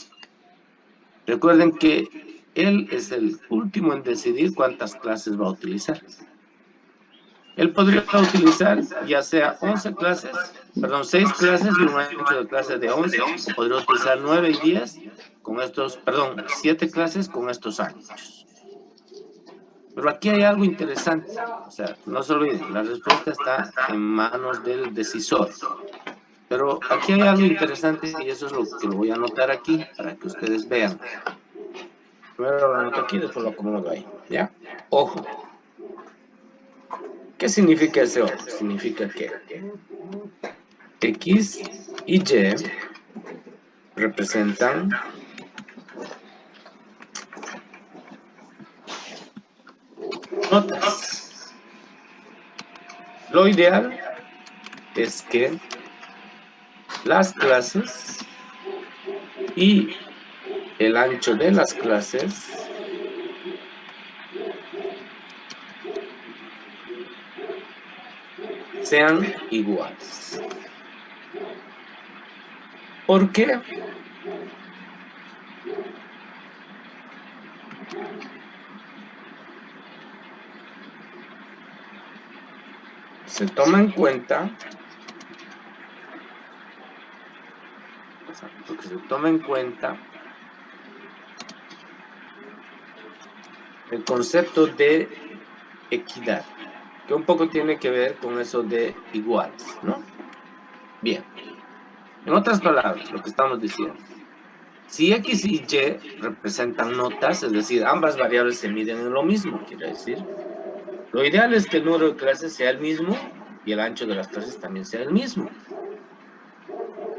Recuerden que él es el último en decidir cuántas clases va a utilizar. Él podría utilizar ya sea 6 clases y un ancho de clase de 11, o podría utilizar 9 y 10 con 7 clases con estos anchos. Pero aquí hay algo interesante, o sea, no se olviden, la respuesta está en manos del decisor. Pero aquí hay algo interesante y eso es lo que lo voy a anotar aquí para que ustedes vean. Primero lo anoto aquí, después lo acomodo ahí, ¿ya? Ojo. ¿Qué significa ese ojo? Significa que X y Y representan notas. Lo ideal es que las clases y el ancho de las clases sean iguales. ¿Por qué? Se toma en cuenta, porque se toma en cuenta el concepto de equidad, que un poco tiene que ver con eso de iguales, ¿no? Bien. En otras palabras, lo que estamos diciendo, si X y Y representan notas, es decir, ambas variables se miden en lo mismo, quiere decir, lo ideal es que el número de clases sea el mismo y el ancho de las clases también sea el mismo.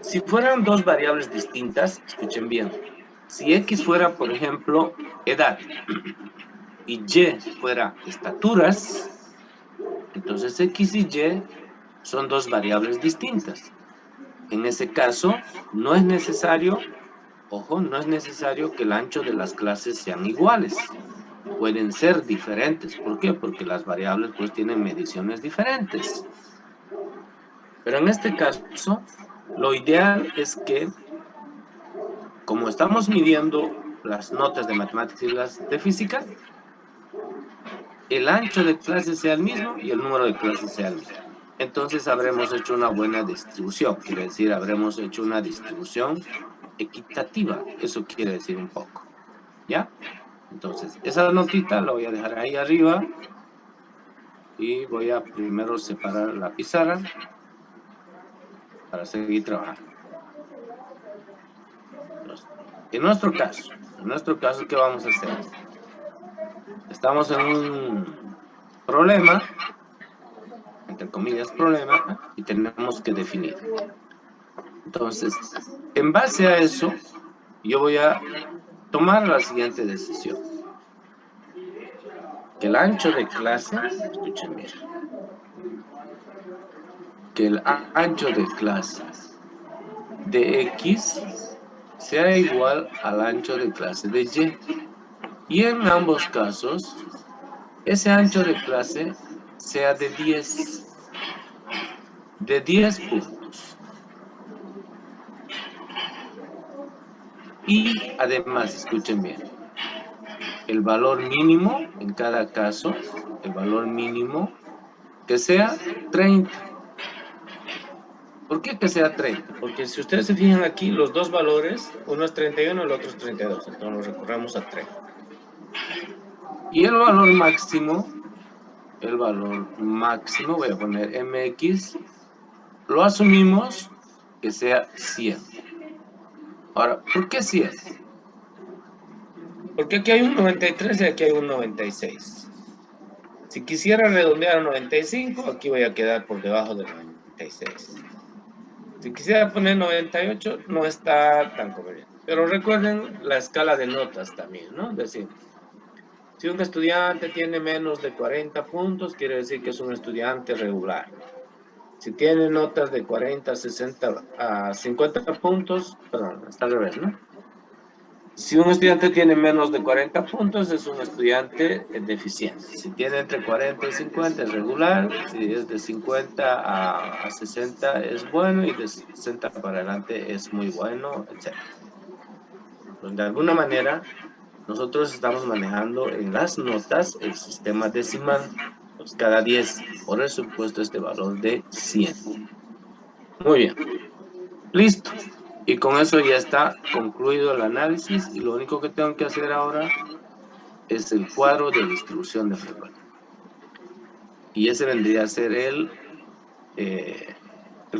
Si fueran dos variables distintas, escuchen bien, si X fuera, por ejemplo, edad, y Y fuera estaturas, entonces X y Y son dos variables distintas. En ese caso, no es necesario, ojo, no es necesario que el ancho de las clases sean iguales. Pueden ser diferentes. ¿Por qué? Porque las variables pues tienen mediciones diferentes. Pero en este caso, lo ideal es que, como estamos midiendo las notas de matemáticas y las de física, el ancho de clases sea el mismo y el número de clases sea el mismo. Entonces habremos hecho una buena distribución, quiere decir, habremos hecho una distribución equitativa, eso quiere decir un poco, ¿ya? Entonces, esa notita la voy a dejar ahí arriba y voy a primero separar la pizarra para seguir trabajando. Entonces, en nuestro caso, ¿qué vamos a hacer? Estamos en un problema, entre comillas problema, y tenemos que definir. Entonces, en base a eso, yo voy a tomar la siguiente decisión. Que el ancho de clase, escuchen bien, que el ancho de clase de X sea igual al ancho de clase de Y. Y en ambos casos, ese ancho de clase sea de 10 puntos. Y además, escuchen bien, el valor mínimo en cada caso, el valor mínimo que sea 30. ¿Por qué que sea 30? Porque si ustedes se fijan aquí, los dos valores, uno es 31 y el otro es 32, entonces nos recurramos a 30. Y el valor máximo, voy a poner mx, lo asumimos que sea 100. Ahora, ¿por qué 100? Porque aquí hay un 93 y aquí hay un 96. Si quisiera redondear a 95, aquí voy a quedar por debajo del 96. Si quisiera poner 98, no está tan conveniente. Pero recuerden la escala de notas también, ¿no? Es decir, si un estudiante tiene menos de 40 puntos, quiere decir que es un estudiante regular. Si tiene notas de 40, 60 a 50 puntos, perdón, está al revés, ¿no? Si un estudiante tiene menos de 40 puntos, es un estudiante deficiente. Si tiene entre 40 y 50 es regular. Si es de 50 a 60 es bueno y de 60 para adelante es muy bueno, etc. Pues de alguna manera, nosotros estamos manejando en las notas el sistema decimal. Pues cada 10, por eso he puesto este valor de 100. Muy bien. Listo. Y con eso ya está concluido el análisis y lo único que tengo que hacer ahora es el cuadro de distribución de frecuencia. Y ese vendría a ser el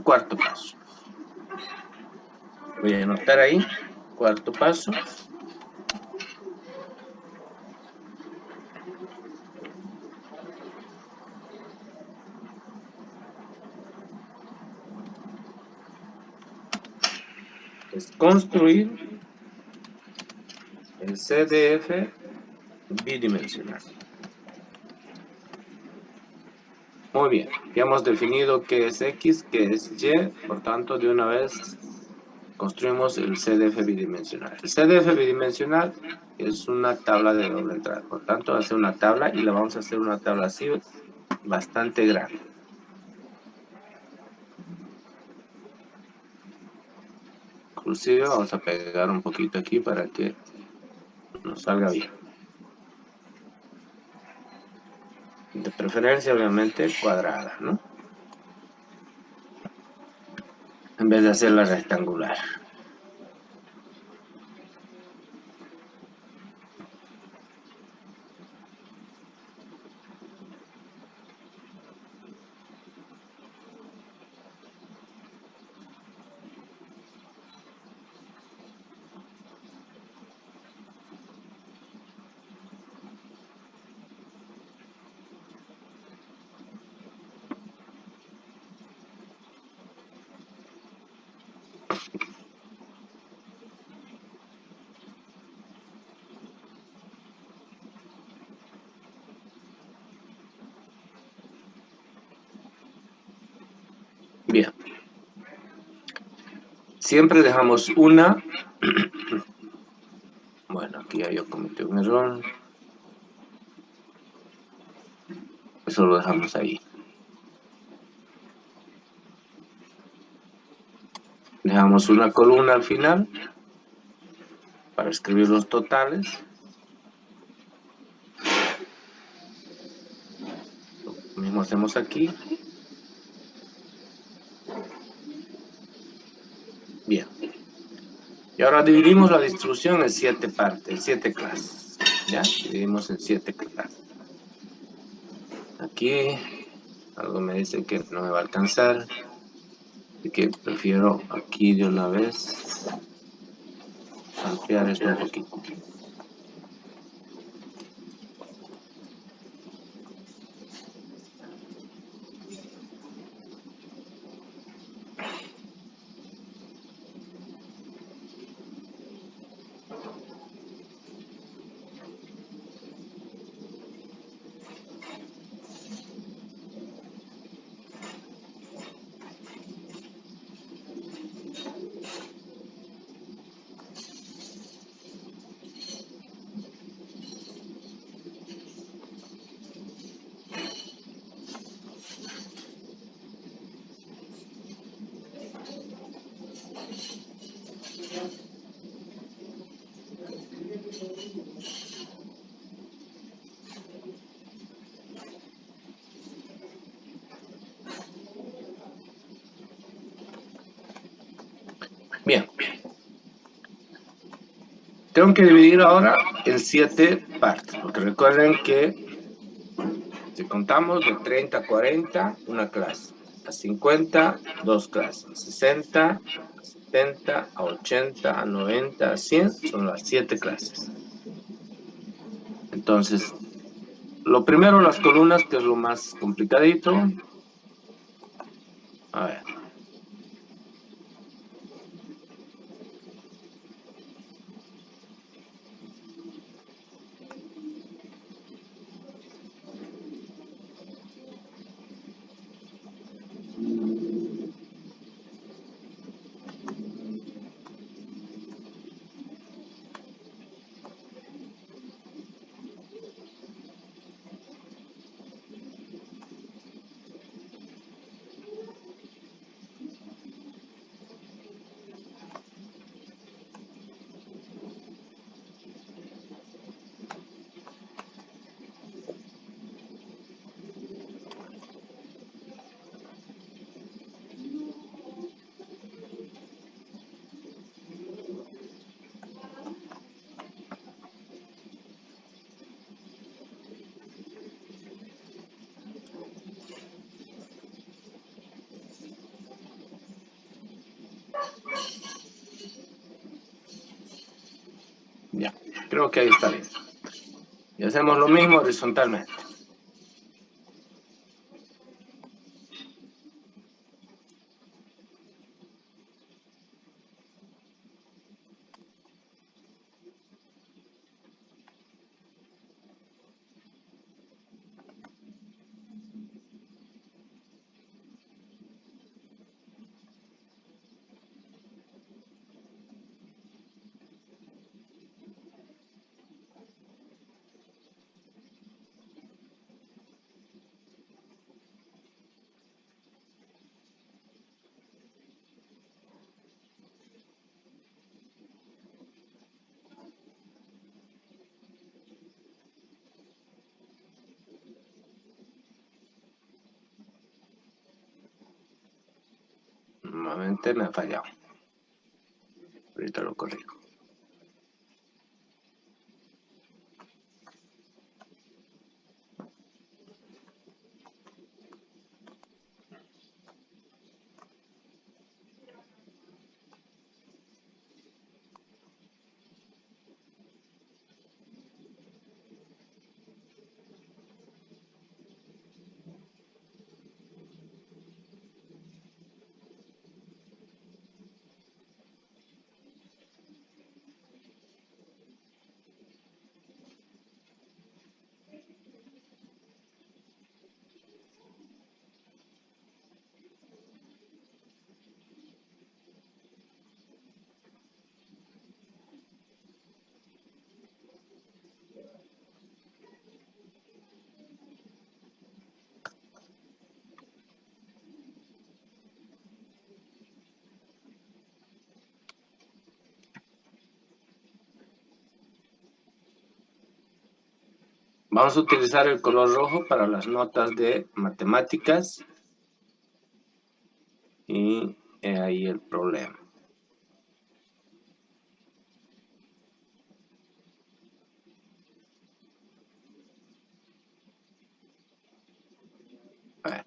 cuarto paso. Voy a anotar ahí, cuarto paso. Es construir el CDF bidimensional. Muy bien, ya hemos definido qué es X, qué es Y, por tanto de una vez construimos el CDF bidimensional. El CDF bidimensional es una tabla de doble entrada, por tanto va a ser una tabla y la vamos a hacer una tabla así bastante grande. Inclusive vamos a pegar un poquito aquí para que nos salga bien. De preferencia, obviamente, cuadrada, ¿no? En vez de hacerla rectangular. Bien. Siempre dejamos una. Bueno, aquí ya yo cometí un error. Eso lo dejamos ahí. Dejamos una columna al final para escribir los totales. Lo mismo hacemos aquí. Bien. Y ahora dividimos la distribución en 7 partes, en 7 clases. ¿Ya? Dividimos en 7 clases. Aquí algo me dice que no me va a alcanzar. Así que prefiero aquí de una vez ampliar esto un poquito. Bien. Tengo que dividir ahora en 7 partes, porque recuerden que si contamos de 30 a 40, una clase. A 50, 2 clases. A 60, a 70, a 80, a 90, a 100, son las 7 clases. Entonces, lo primero, las columnas, que es lo más complicadito. A ver. Ya, creo que ahí está bien. Y hacemos lo mismo horizontalmente. Nuevamente me ha fallado. Ahorita lo corrijo. Vamos a utilizar el color rojo para las notas de matemáticas. Y he ahí el problema. A ver.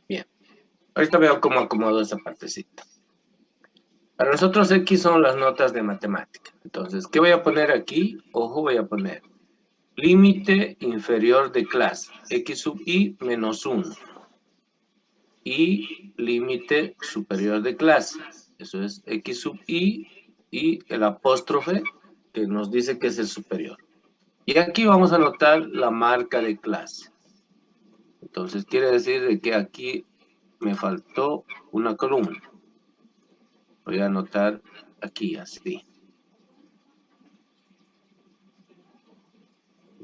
Bien. Ahorita veo cómo acomodo esa partecita. Para nosotros X son las notas de matemática. Entonces, ¿qué voy a poner aquí? Ojo, voy a poner límite inferior de clase, X sub I menos 1. Y límite superior de clase. Eso es X sub I y el apóstrofe que nos dice que es el superior. Y aquí vamos a anotar la marca de clase. Entonces quiere decir de que aquí me faltó una columna. Voy a anotar aquí así.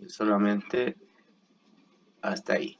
Solamente hasta ahí.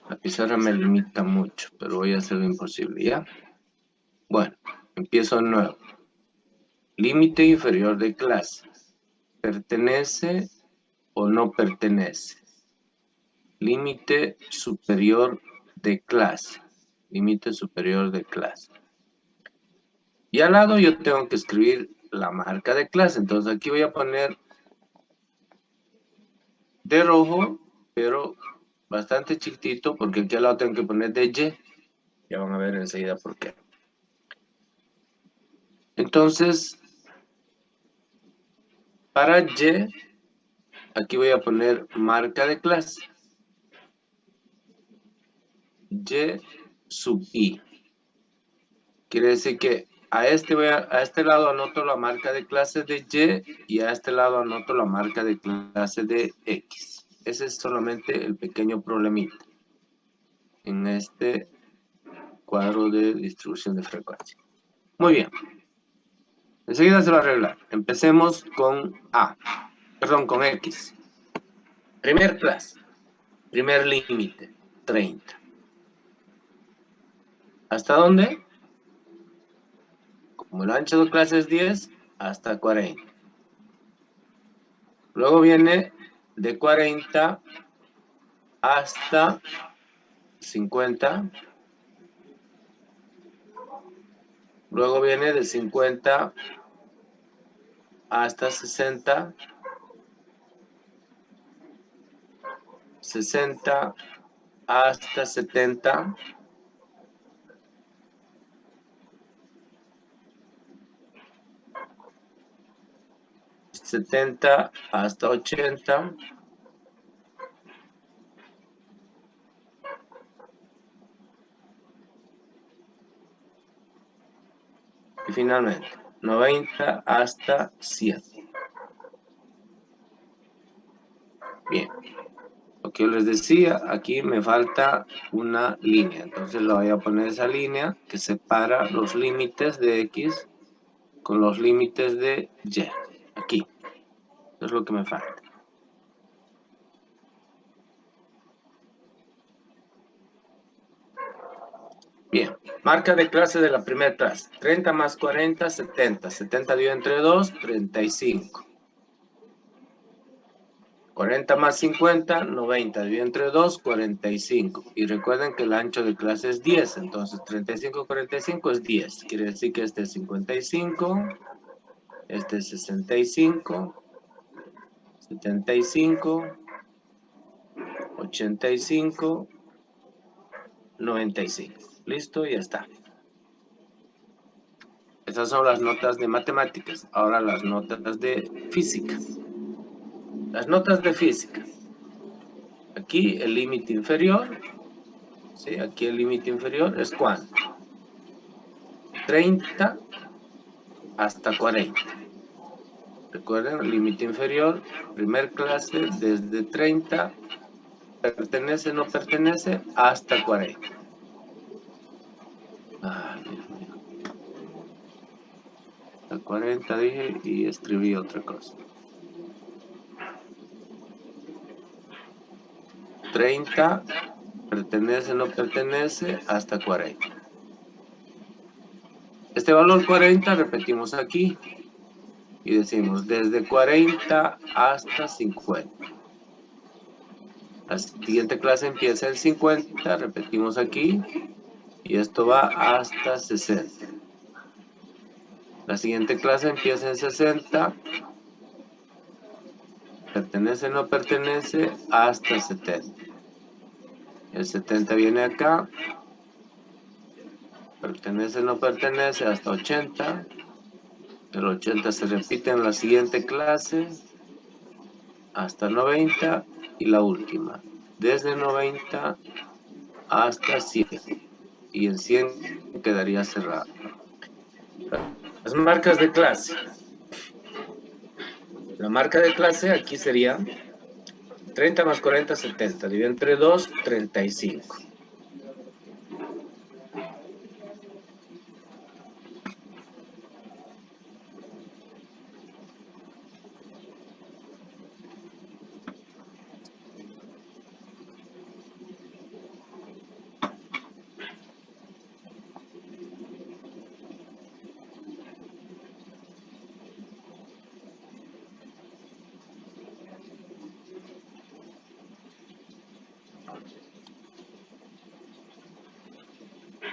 La pizarra me limita mucho, pero voy a hacer lo imposible, ¿ya? Bueno, empiezo de nuevo. Límite inferior de clase. ¿Pertenece o no pertenece? Límite superior de clase. Límite superior de clase. Y al lado yo tengo que escribir la marca de clase. Entonces aquí voy a poner de rojo, pero bastante chiquitito, porque aquí al lado tengo que poner de Y. Ya van a ver enseguida por qué. Entonces, para Y, aquí voy a poner marca de clase. Y sub I. Quiere decir que a este lado anoto la marca de clase de Y y a este lado anoto la marca de clase de X. Ese es solamente el pequeño problemita en este cuadro de distribución de frecuencia. Muy bien. Enseguida se va a arreglar. Empecemos con con X. Primer clase. Primer límite. 30. ¿Hasta dónde? Como el ancho de clase es 10, hasta 40. Luego viene de 40 hasta 50. Luego viene de 50 hasta 60. 60 hasta 70. 70 hasta 80. Y finalmente, 90 hasta 100. Bien. Lo que yo les decía, aquí me falta una línea. Entonces le voy a poner esa línea que separa los límites de X con los límites de Y. Aquí. Eso es lo que me falta. Bien. Marca de clase de la primera clase. 30 más 40, 70. 70 dividido entre 2, 35. 40 más 50, 90. Dividido entre 2, 45. Y recuerden que el ancho de clase es 10. Entonces 35, 45 es 10. Quiere decir que este es 55. Este es 65. 75. 85. 95. Listo, ya está. Estas son las notas de matemáticas. Ahora las notas de física. Las notas de física. Aquí el límite inferior. ¿Sí? Aquí el límite inferior es ¿cuánto? 30 hasta 40. Recuerden, el límite inferior, primer clase, desde 30, pertenece, no pertenece, hasta 40. Ay, Dios mío. Hasta 40 dije y escribí otra cosa. 30, pertenece, no pertenece, hasta 40. Este valor 40 repetimos aquí. y decimos desde 40 hasta 50. La siguiente clase empieza en 50, repetimos aquí, y esto va hasta 60. La siguiente clase empieza en 60, pertenece o no pertenece, hasta 70. El 70 viene acá, pertenece o no pertenece, hasta 80. El 80 se repite en la siguiente clase, hasta 90, y la última, desde 90 hasta 100. Y en 100 quedaría cerrado. Las marcas de clase. La marca de clase aquí sería 30 más 40, 70. Dividido entre 2, 35.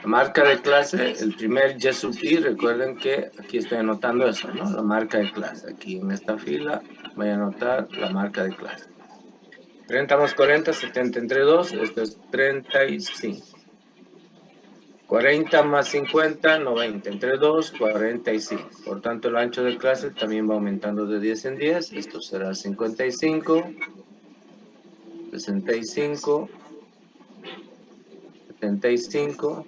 La marca de clase, el primer Y sub I, recuerden que aquí estoy anotando eso, ¿no? La marca de clase. Aquí en esta fila voy a anotar la marca de clase. 30 más 40, 70 entre 2, esto es 35. 40 más 50, 90 entre 2, 45. Por tanto, el ancho de clase también va aumentando de 10 en 10. Esto será 55, 65, 75,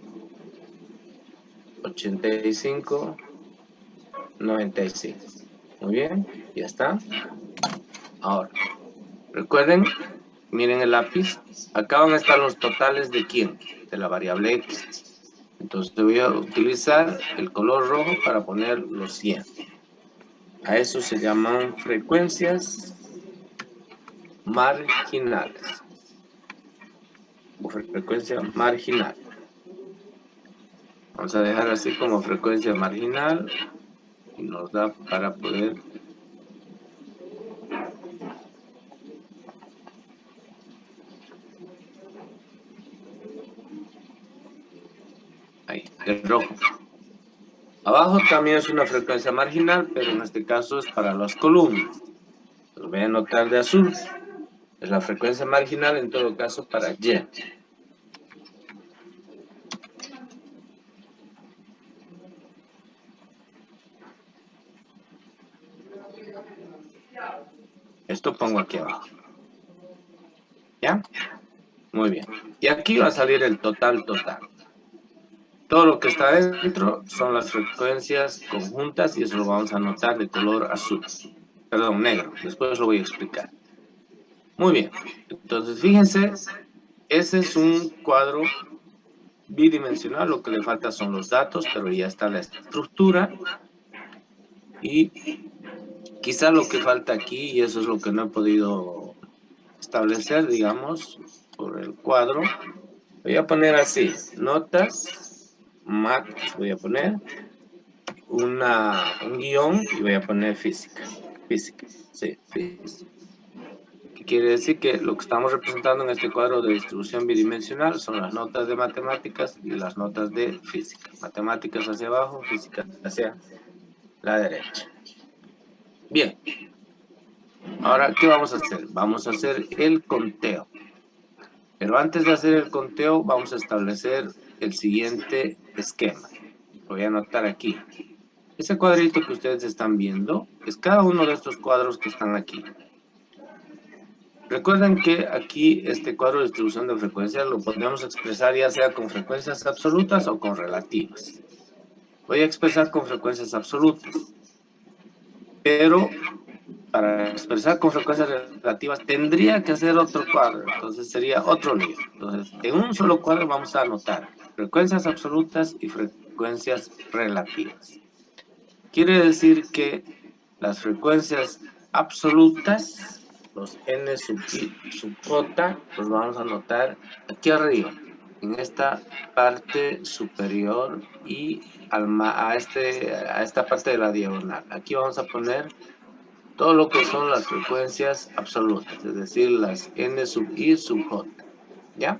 85, 95. Muy bien, ya está. Ahora, recuerden, miren el lápiz. Acá van a estar los totales de quién, de la variable X. Entonces voy a utilizar el color rojo para poner los 100. A eso se llaman frecuencias marginales. O frecuencia marginal. Vamos a dejar así como frecuencia marginal. Y nos da para poder... Ahí, el rojo. Abajo también es una frecuencia marginal, pero en este caso es para las columnas. Lo voy a anotar de azul. Es la frecuencia marginal en todo caso para Y. Esto pongo aquí abajo. ¿Ya? Muy bien. Y aquí va a salir el total. Todo lo que está dentro son las frecuencias conjuntas y eso lo vamos a anotar de color azul. Perdón, negro. Después lo voy a explicar. Muy bien. Entonces, fíjense, ese es un cuadro bidimensional. Lo que le falta son los datos, pero ya está la estructura. Y quizá lo que falta aquí, y eso es lo que no he podido establecer, digamos, por el cuadro. Voy a poner así, notas, Mac, voy a poner un guión y voy a poner física, sí, física. ¿Qué quiere decir? Que lo que estamos representando en este cuadro de distribución bidimensional son las notas de matemáticas y las notas de física. Matemáticas hacia abajo, física hacia la derecha. Bien. Ahora, ¿qué vamos a hacer? Vamos a hacer el conteo. Pero antes de hacer el conteo, vamos a establecer el siguiente esquema. Lo voy a anotar aquí. Ese cuadrito que ustedes están viendo es cada uno de estos cuadros que están aquí. Recuerden que aquí este cuadro de distribución de frecuencias lo podemos expresar ya sea con frecuencias absolutas o con relativas. Voy a expresar con frecuencias absolutas. Pero para expresar con frecuencias relativas tendría que hacer otro cuadro, entonces sería otro lío. Entonces, en un solo cuadro vamos a anotar frecuencias absolutas y frecuencias relativas. Quiere decir que las frecuencias absolutas, los n sub i sub j, los vamos a anotar aquí arriba, en esta parte superior y a esta parte de la diagonal. Aquí vamos a poner todo lo que son las frecuencias absolutas, es decir, las n sub i sub j, ¿ya?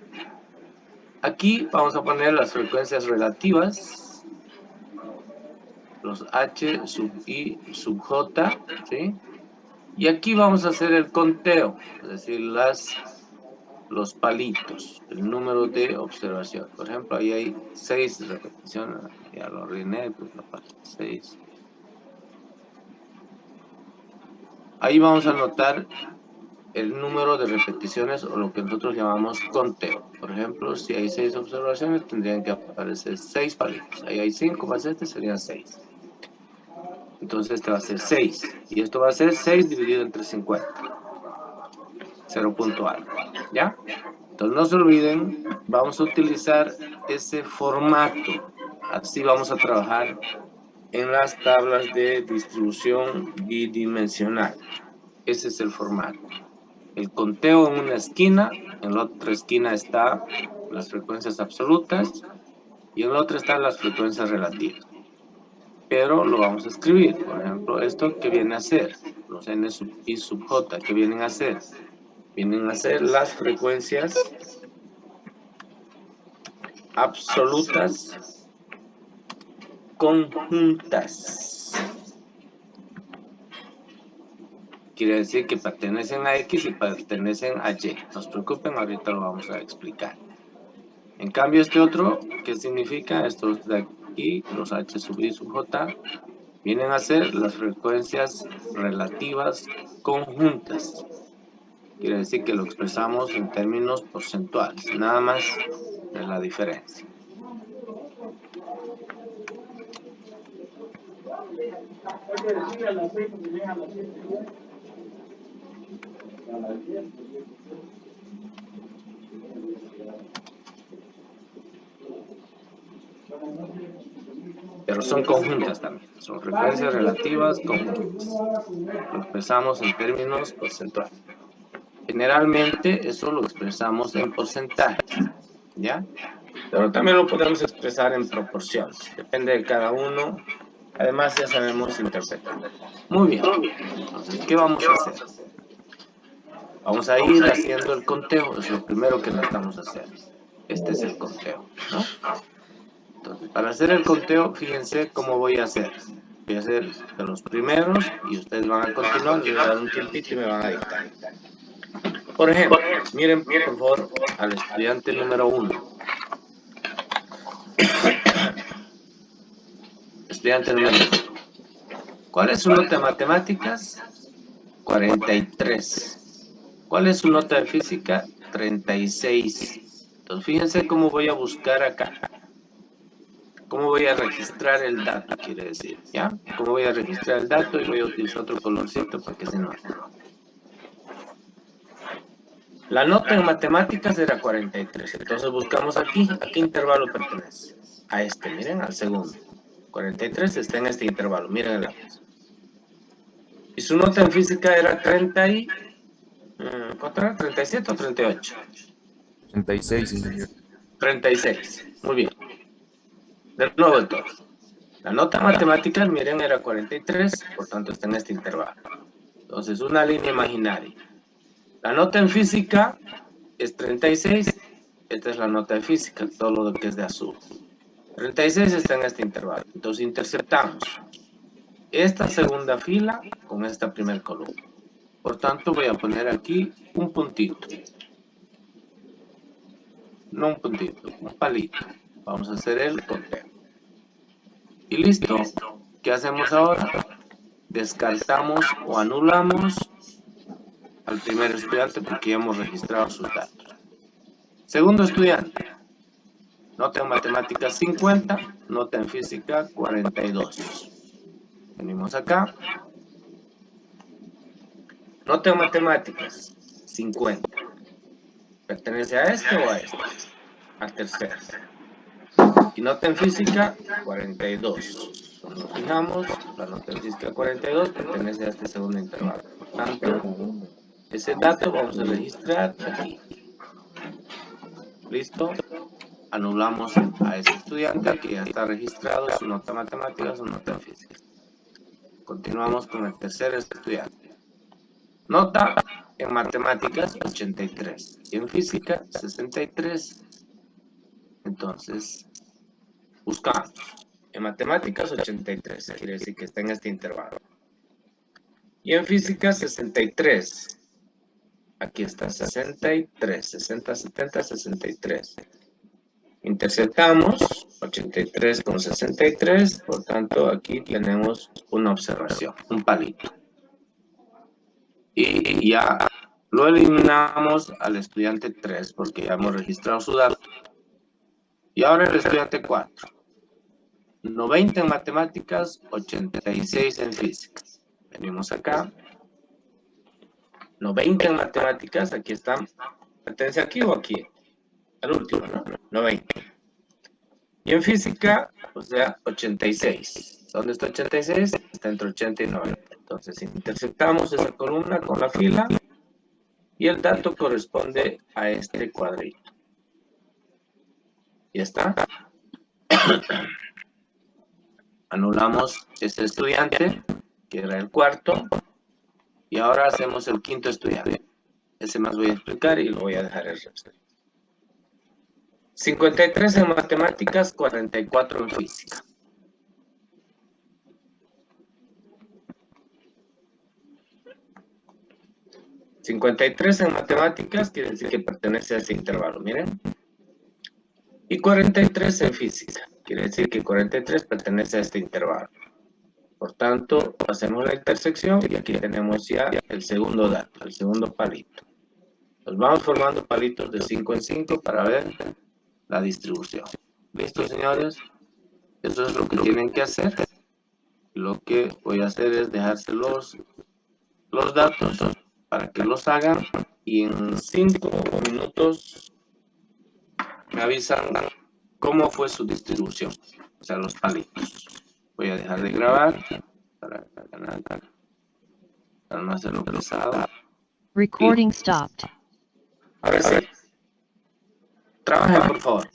Aquí vamos a poner las frecuencias relativas, los h sub i sub j, ¿sí? Y aquí vamos a hacer el conteo, es decir, los palitos, el número de observación. Por ejemplo, ahí hay 6 repeticiones, ya lo ordené, pues la parte 6. Ahí vamos a anotar el número de repeticiones o lo que nosotros llamamos conteo. Por ejemplo, si hay 6 observaciones, tendrían que aparecer 6 palitos. Ahí hay 5 más este, serían 6. Entonces este va a ser 6. Y esto va a ser 6 dividido entre 50. 0 punto algo. ¿Ya? Entonces no se olviden, vamos a utilizar ese formato. Así vamos a trabajar en las tablas de distribución bidimensional. Ese es el formato. El conteo en una esquina, en la otra esquina están las frecuencias absolutas y en la otra están las frecuencias relativas. Pero lo vamos a escribir. Por ejemplo, esto que viene a ser, los n sub i sub j, que vienen a ser las frecuencias absolutas conjuntas. Quiere decir que pertenecen a X y pertenecen a Y. No se preocupen, ahorita lo vamos a explicar. En cambio, este otro, ¿qué significa? Estos de aquí, los H sub I sub J, vienen a ser las frecuencias relativas conjuntas. Quiere decir que lo expresamos en términos porcentuales, nada más de la diferencia. Pero son conjuntas también, son frecuencias relativas conjuntas. Lo expresamos en términos porcentuales. Generalmente eso lo expresamos en porcentajes, ¿ya? Pero también lo podemos expresar en proporciones, depende de cada uno. Además ya sabemos interpretar. Muy bien, entonces, ¿qué vamos a hacer? Vamos a ir haciendo el conteo, es lo primero que necesitamos hacer. Este es el conteo, ¿no? Entonces, para hacer el conteo, fíjense cómo voy a hacer. Voy a hacer de los primeros y ustedes van a continuar, les voy a dar un tiempito y me van a dictar. Por ejemplo, miren por favor al estudiante número 1. Estudiante número 1. ¿Cuál es su nota de matemáticas? 43. ¿Cuál es su nota de física? 36. Entonces, fíjense cómo voy a buscar acá. ¿Cómo voy a registrar el dato? Quiere decir, ¿ya? ¿Cómo voy a registrar el dato? Y voy a utilizar otro colorcito para que se note. La nota en matemáticas era 43. Entonces buscamos aquí. ¿A qué intervalo pertenece? A este, miren, al segundo. 43 está en este intervalo. Miren el lápiz. Y su nota en física era 30 y... ¿cuánto era? ¿37 o 38? 36, señor. 36. Muy bien. De nuevo entonces. La nota en matemáticas, miren, era 43, por tanto está en este intervalo. Entonces, una línea imaginaria. La nota en física es 36. Esta es la nota de física, todo lo que es de azul. 36 está en este intervalo. Entonces, interceptamos esta segunda fila con esta primera columna. Por tanto, voy a poner aquí un puntito. No un puntito, un palito. Vamos a hacer el conteo. Y listo. ¿Qué hacemos ahora? Descartamos o anulamos al primer estudiante porque ya hemos registrado sus datos. Segundo estudiante. Nota en matemáticas 50, nota en física 42. Venimos acá. Nota en matemáticas 50. ¿Pertenece a este o a este? Al tercero. Y nota en física 42. Cuando nos fijamos, la nota en física 42 pertenece a este segundo intervalo. Por tanto, ese dato vamos a registrar aquí. ¿Listo? anulamos a ese estudiante que ya está registrado su nota matemática, su nota en física. Continuamos con el tercer estudiante. Nota en matemáticas 83 y en física 63. Entonces, buscamos. En matemáticas 83, quiere decir que está en este intervalo. Y en física 63. Aquí está 63, 60, 70, 63. Interceptamos 83 con 63, por tanto aquí tenemos una observación, un palito. Y ya lo eliminamos al estudiante 3 porque ya hemos registrado su dato. Y ahora el estudiante 4. 90 en matemáticas, 86 en física. Venimos acá. 90 en matemáticas, aquí están. ¿Pertenece aquí o aquí? Al último, ¿no? 90. Y en física, o sea, 86. ¿Dónde está 86? Está entre 80 y 90. Entonces, interceptamos esa columna con la fila y el dato corresponde a este cuadrito. Ya está. Anulamos este estudiante, que era el cuarto, y ahora hacemos el quinto estudiante. Ese más voy a explicar y lo voy a dejar el resto. 53 en matemáticas, 44 en física. $53 en matemáticas quiere decir que pertenece a este intervalo, miren. Y 43 en física, quiere decir que 43 pertenece a este intervalo. Por tanto, hacemos la intersección y aquí tenemos ya el segundo dato, el segundo palito. Nos vamos formando palitos de 5 en 5 para ver la distribución. ¿Listo, señores? Eso es lo que tienen que hacer. Lo que voy a hacer es dejárselos los datos para que los hagan y en 5 minutos me avisan cómo fue su distribución, o sea, los palitos. Voy a dejar de grabar para no hacerlo pesado. Recording stopped. Ahora sí. Trabajen, por favor.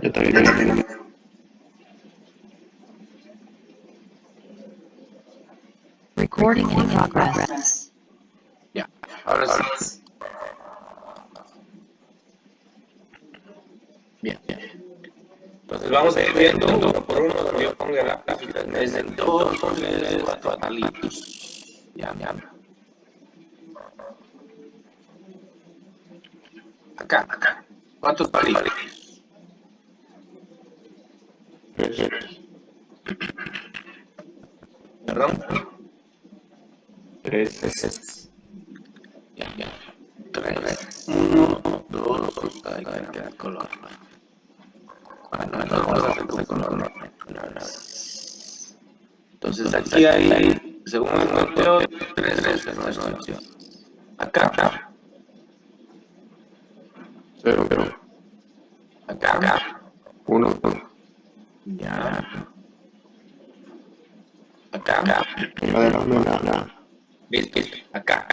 Ya está bien. Recording in progress. Ya, ahora sí. Bien, bien. Entonces vamos a ir viendo uno por uno, donde yo ponga la plática en vez del 2, ponle cuatro palitos. Ya. Acá. ¿Cuántos palitos? 3. Perdón. 3. Ya. 3. 1, 2, hay que dar color. Bueno, entonces vamos a hacer con color. Entonces aquí hay, según el conteo, 3 de nuestra opción. Acá. 0. Acá. 1. Ya. Acá. Adelante. Listo. Acá.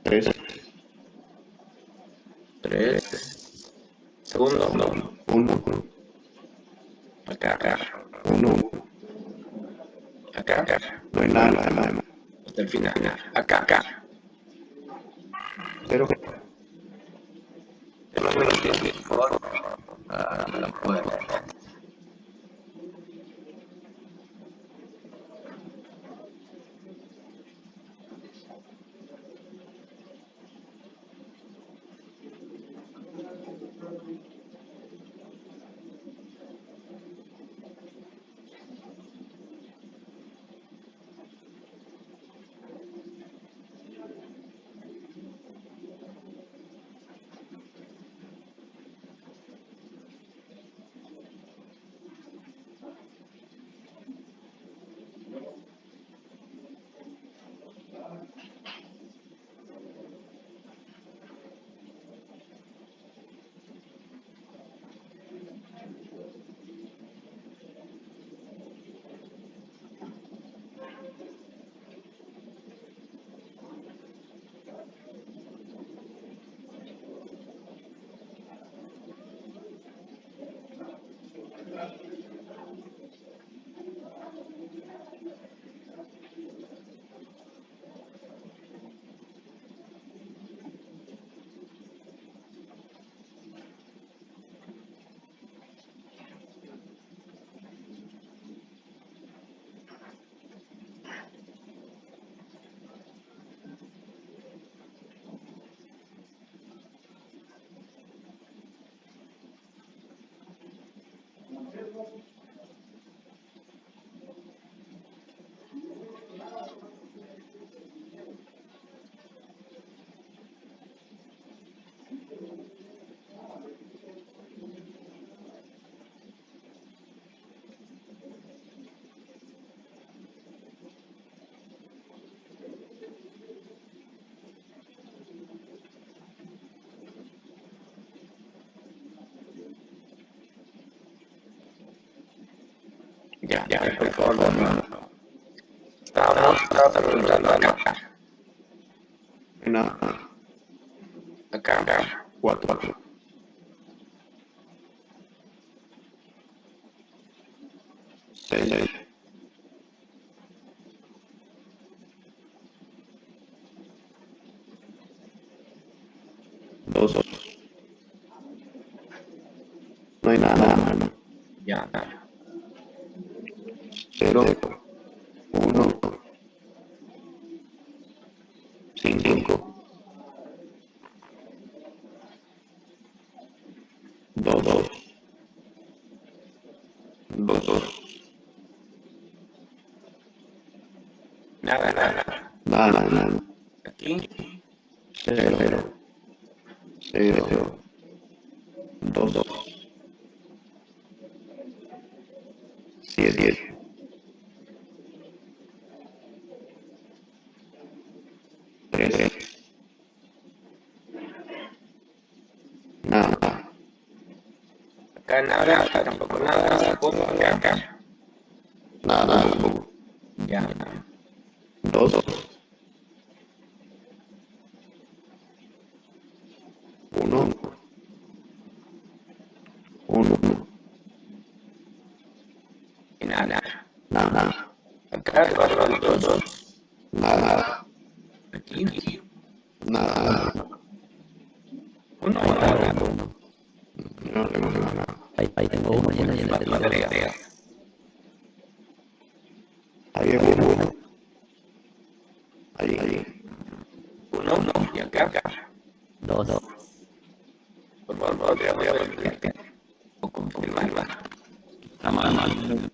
3. 3. Segundo. 1. Acá. 1. Acá. No hay nada más. Hasta el final. Acá. 0. El número tiene forma. La puerta. Ya, por favor, no. Estamos preguntando acá. Acá. 4. 6. 2. No hay nada. Ya. 0. 1. 5. 2. 2. Nada. Aquí. 0. 2. 7. 3. Nada. Acá nada, tampoco nada. Tampoco acá. Nada. Ya. 2. 1. 1. Y nada. Nada. Acá, 2. Nada. Aquí. Nada. 1. Nada. No tengo nada. Ahí tengo uno y en el Ahí es 1. Ahí. 1. Y acá. 2. Por favor, voy a ver. O confirmar. Está mal.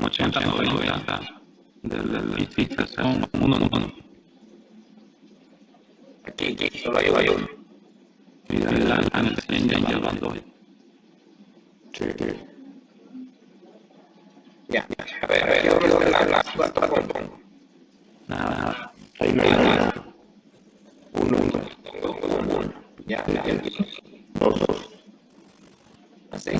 80, 90. Del edificio, 1. Aquí, solo hay uno. Y en el 100 ya van 2. Sí. Ya. A ver, yo creo que las 4 pongo. Nada. Ahí no hay nada. 1. Tengo 1. Ya, aquí. 2. Así.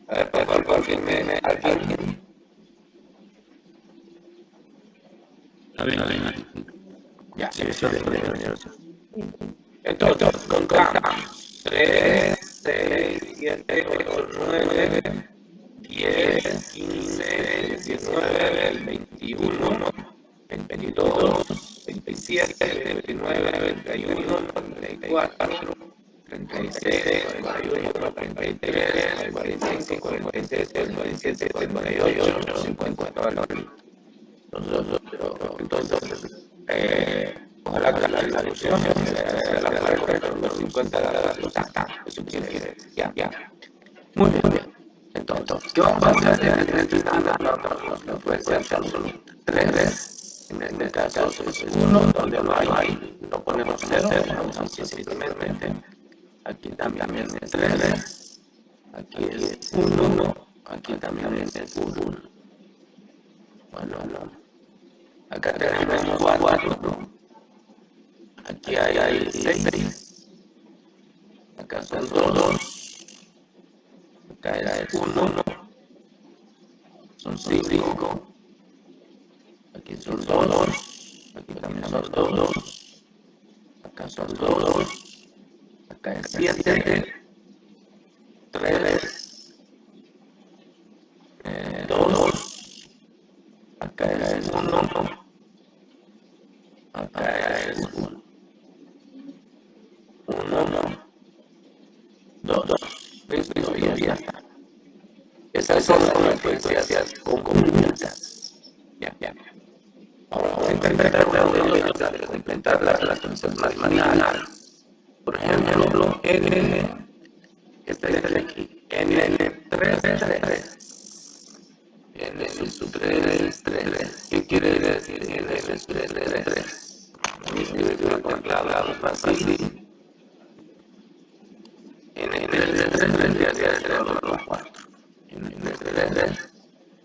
A ver, por favor, confirme alguien. Está bien. Ya, sí. Entonces, contamos. 3, 6, 7, 8, 9, 10, 15, 19, 21, 22, 27, 29, 31, 34, 36, 41, 43, 45, 46, 47, 48, 50. Entonces, ojalá que la solución sea la correcta, los 50 de la plata. Eso quiere decir, ya. Muy bien. Entonces, ¿qué vamos a hacer? No puede ser solo 3. En este caso es 1, donde no ponemos 0, ponemos simplemente. Aquí también es 3. Aquí es 1. Aquí también es 1. Bueno. Acá tenemos 4. Aquí hay 6. Acá son 2. Acá es 1. Son 5. Aquí son 2. Aquí también son 2. Acá son 2. Acá es 7. 3. 2. Acá es 1. Acá es 1. 2. Listo, ya está. Esas son las frecuencias concretas. Ya. Ahora vamos a intentar completar las frecuencias marginales. Por ejemplo, N, esta de aquí, N3. N sub 3. ¿Qué quiere decir N sub 3? Es una controlada más fácil. N3 vendría a ser el 4. N3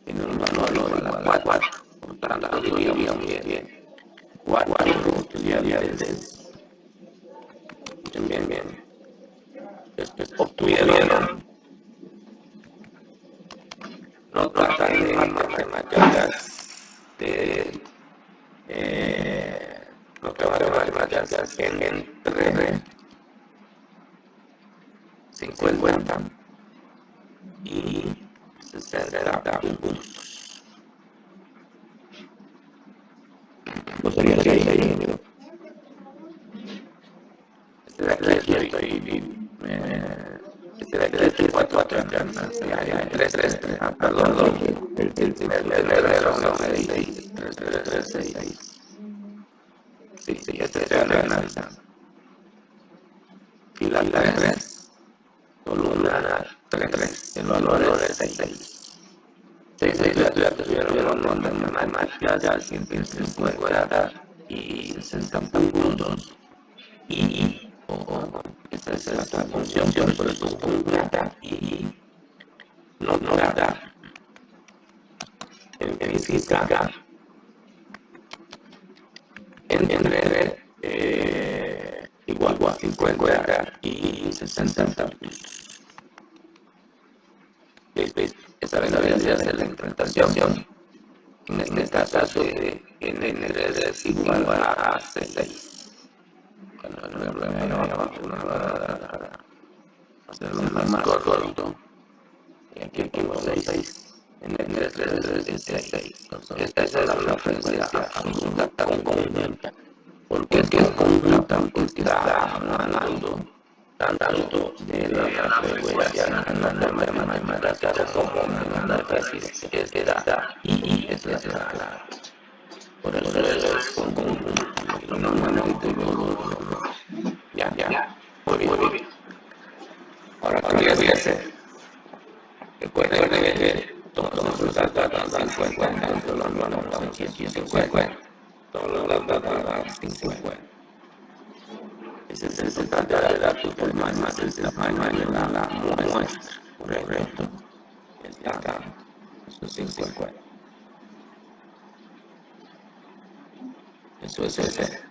tiene un valor igual a 4. Por tanto, diríamos bien. 4 sería 10. Bien. Después obtuvieron de lo que vale matemáticas entre 50 y 60 puntos. No sería 6 ahí, ¿no? Este de aquí estoy 4 internas, ya, 3, perdón, el primero no me di, 3, 6. Sí, este estoy analizando. Fila 3, columna 3, el valor es 6. 6 estudiantes tuvieron ronda en matemáticas de 150 y 60 puntos. Y, esta es la función, por eso es columna y nota en física entre igual a 50 y 60 puntos. Esta vez debería ser la interpretación. En este caso, N3 es igual a 6. Cuando el problema abajo, para hacerlo más corto. Y aquí pongo 6. N3 es 6. Esta es la frecuencia absoluta conjunta. Porque es conjunta, porque está hablando tanto de la frecuencia matemática como de la física. Y esa es la. Por eso es conjunto. Normalmente ya. Muy bien. Ahora fíjese. Recuerden que todos los datos dan 50, entonces lo anotamos aquí en 50. Todos los datos dan 50. Ese es el total de datos por más el tamaño de la muestra. Correcto. Acá. Eso es 50. Eso es ese.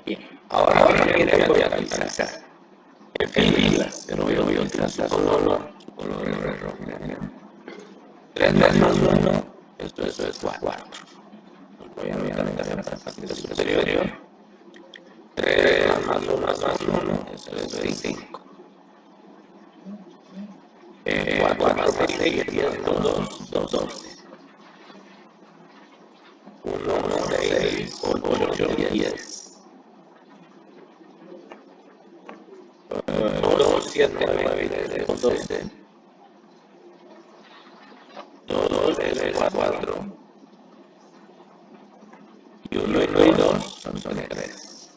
Bien. Ahora mire, voy a analizar. En filas, pero voy a utilizar color rojo. 3 más 1, esto es 4. Voy a anotar la parte superior. 3 más 1 más 1, eso es 5. 4 más 6, 2, 12. 1, 6, 8, 10. 2, 7, 9, 12. 2, 3, 4. Y 1 y 2 son 3.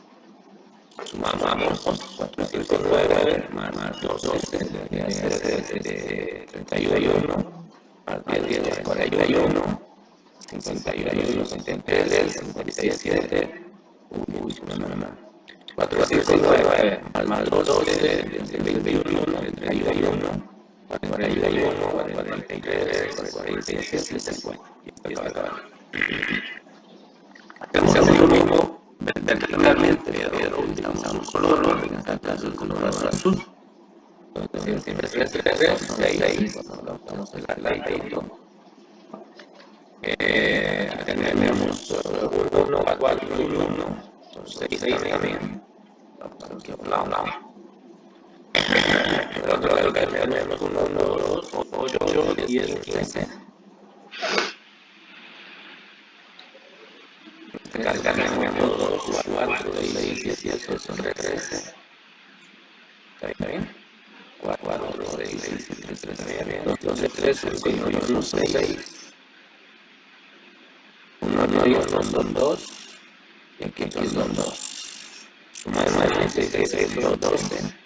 Sumamos 4, 5, 9, más 12, debería ser 31, más 10, 41, 51, 53, 57, 4, 5, 9, más 12, 21, 31, 41, 43, 47, 50. Hacemos lo mismo verticalmente, pero utilizamos color, en este caso el color azul. Entonces, siempre son 6, cuando adoptamos el ladito. Tenemos 1, 4 y 1, son 6 también. Vamos aquí a un lado. El otro lado que tenemos 1, 2, 8, 10, 15. Tenemos 2, 4, 6, 17, son 13. ¿Está bien? 4, 6, 13, 2 de 3, 5 y 1, 6. 1 y 1 son 2. Y aquí son 2. Sumamos 6, 2, 12.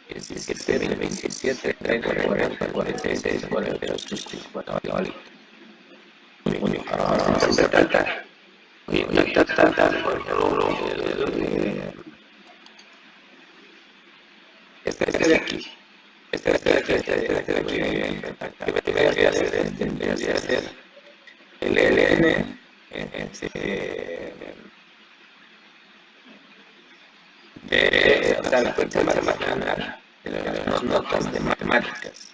17, 27, 30, 40, 46, 48, 54. Vale. Muy bien. Ahora vamos a interpretar. Por ejemplo, este de aquí. Este de aquí. Que tendría que ser el LN de la frecuencia marginal de las notas de matemáticas.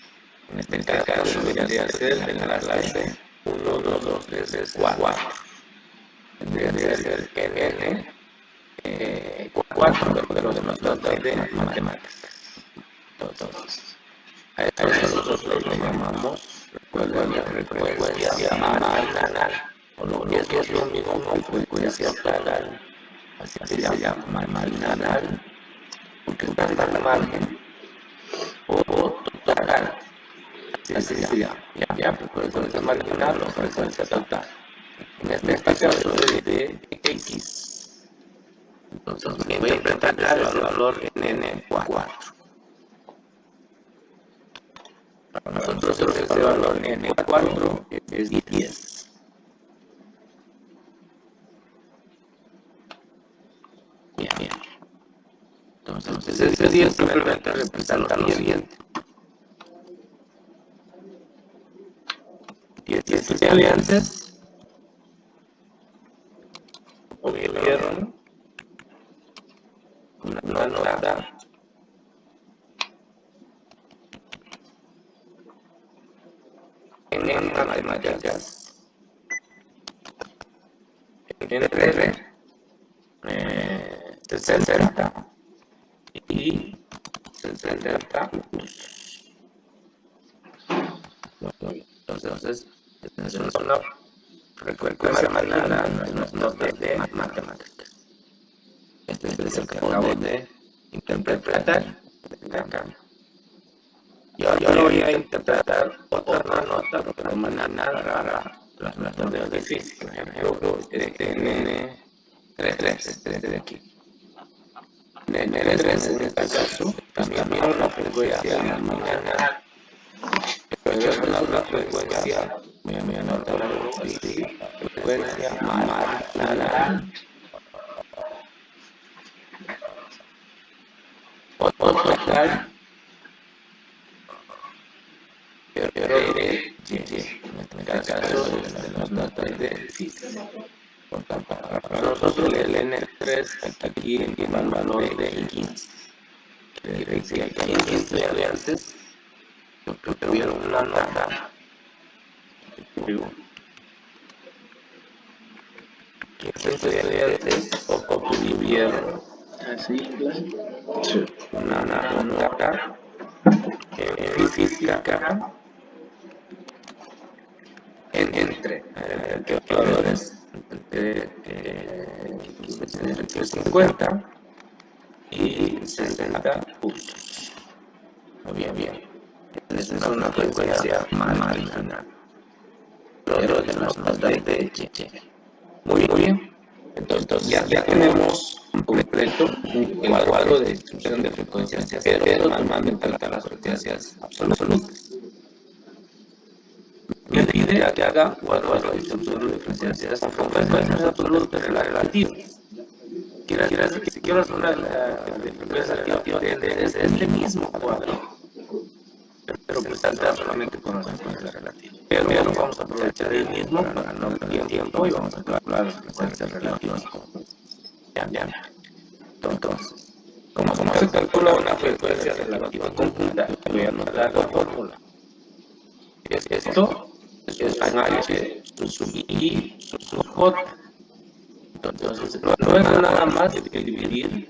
En este caso debería ser de la clase 1, 2, 3, 4. Tendría que ser NN 4, pero de nota de matemáticas. Entonces, a esto nosotros le llamamos frecuencia marginal. O lo que es lo mismo con frecuencia total. Así se llama marginal, porque está en el margen, o total. Así se llama. Ya, frecuencia marginal o frecuencia total. En este caso es de X. Entonces voy a interpretar el valor en N4. Para nosotros ese valor en N4 es 10. Bien. Entonces ese 10 simplemente representa lo siguiente. 10 estudiantes obtuvieron una nota en matemáticas entre 60 y 60 puntos. Entonces, es una frecuencia marginal, no es nota de matemáticas. Este es el que acabo de interpretar. Yo lo voy a interpretar otra nota, pero marginal para las notas de física. Por ejemplo, N3, este de aquí. N3 en este caso también una frecuencia marginal. Pero es una frecuencia, voy a anotarlo así, frecuencia marginal. O total, pero de en este caso de las notas de física. Por tanto, para nosotros el N3 aquí tiene el valor de 15. Quiere decir que hay 15 estudiantes que obtuvieron una nota. 15 estudiantes obtuvieron una nota en física entre ¿qué valores? Entre 50 y 60 puntos. Bien. Esa es una frecuencia marginal. Pero de las notas de Cheche. Muy bien. Entonces ya tenemos un completo el cuadro de distribución de frecuencias, pero normalmente las frecuencias absolutas. Me pide que haga cuadro de distribución de frecuencias con frecuencias absolutas y relativas. Quiere decir que si quiero hacer una de frecuencias relativas de este mismo cuadro, pero presentar solamente con las frecuencias relativas. Pero vamos a aprovechar el mismo para no perder tiempo y vamos a calcular las frecuencias relativas. Ya. Entonces, como se calcula una frecuencia relativa conjunta, voy a anotar la fórmula. Esto es un H, sub I, sub J. Entonces, no es nada más que dividir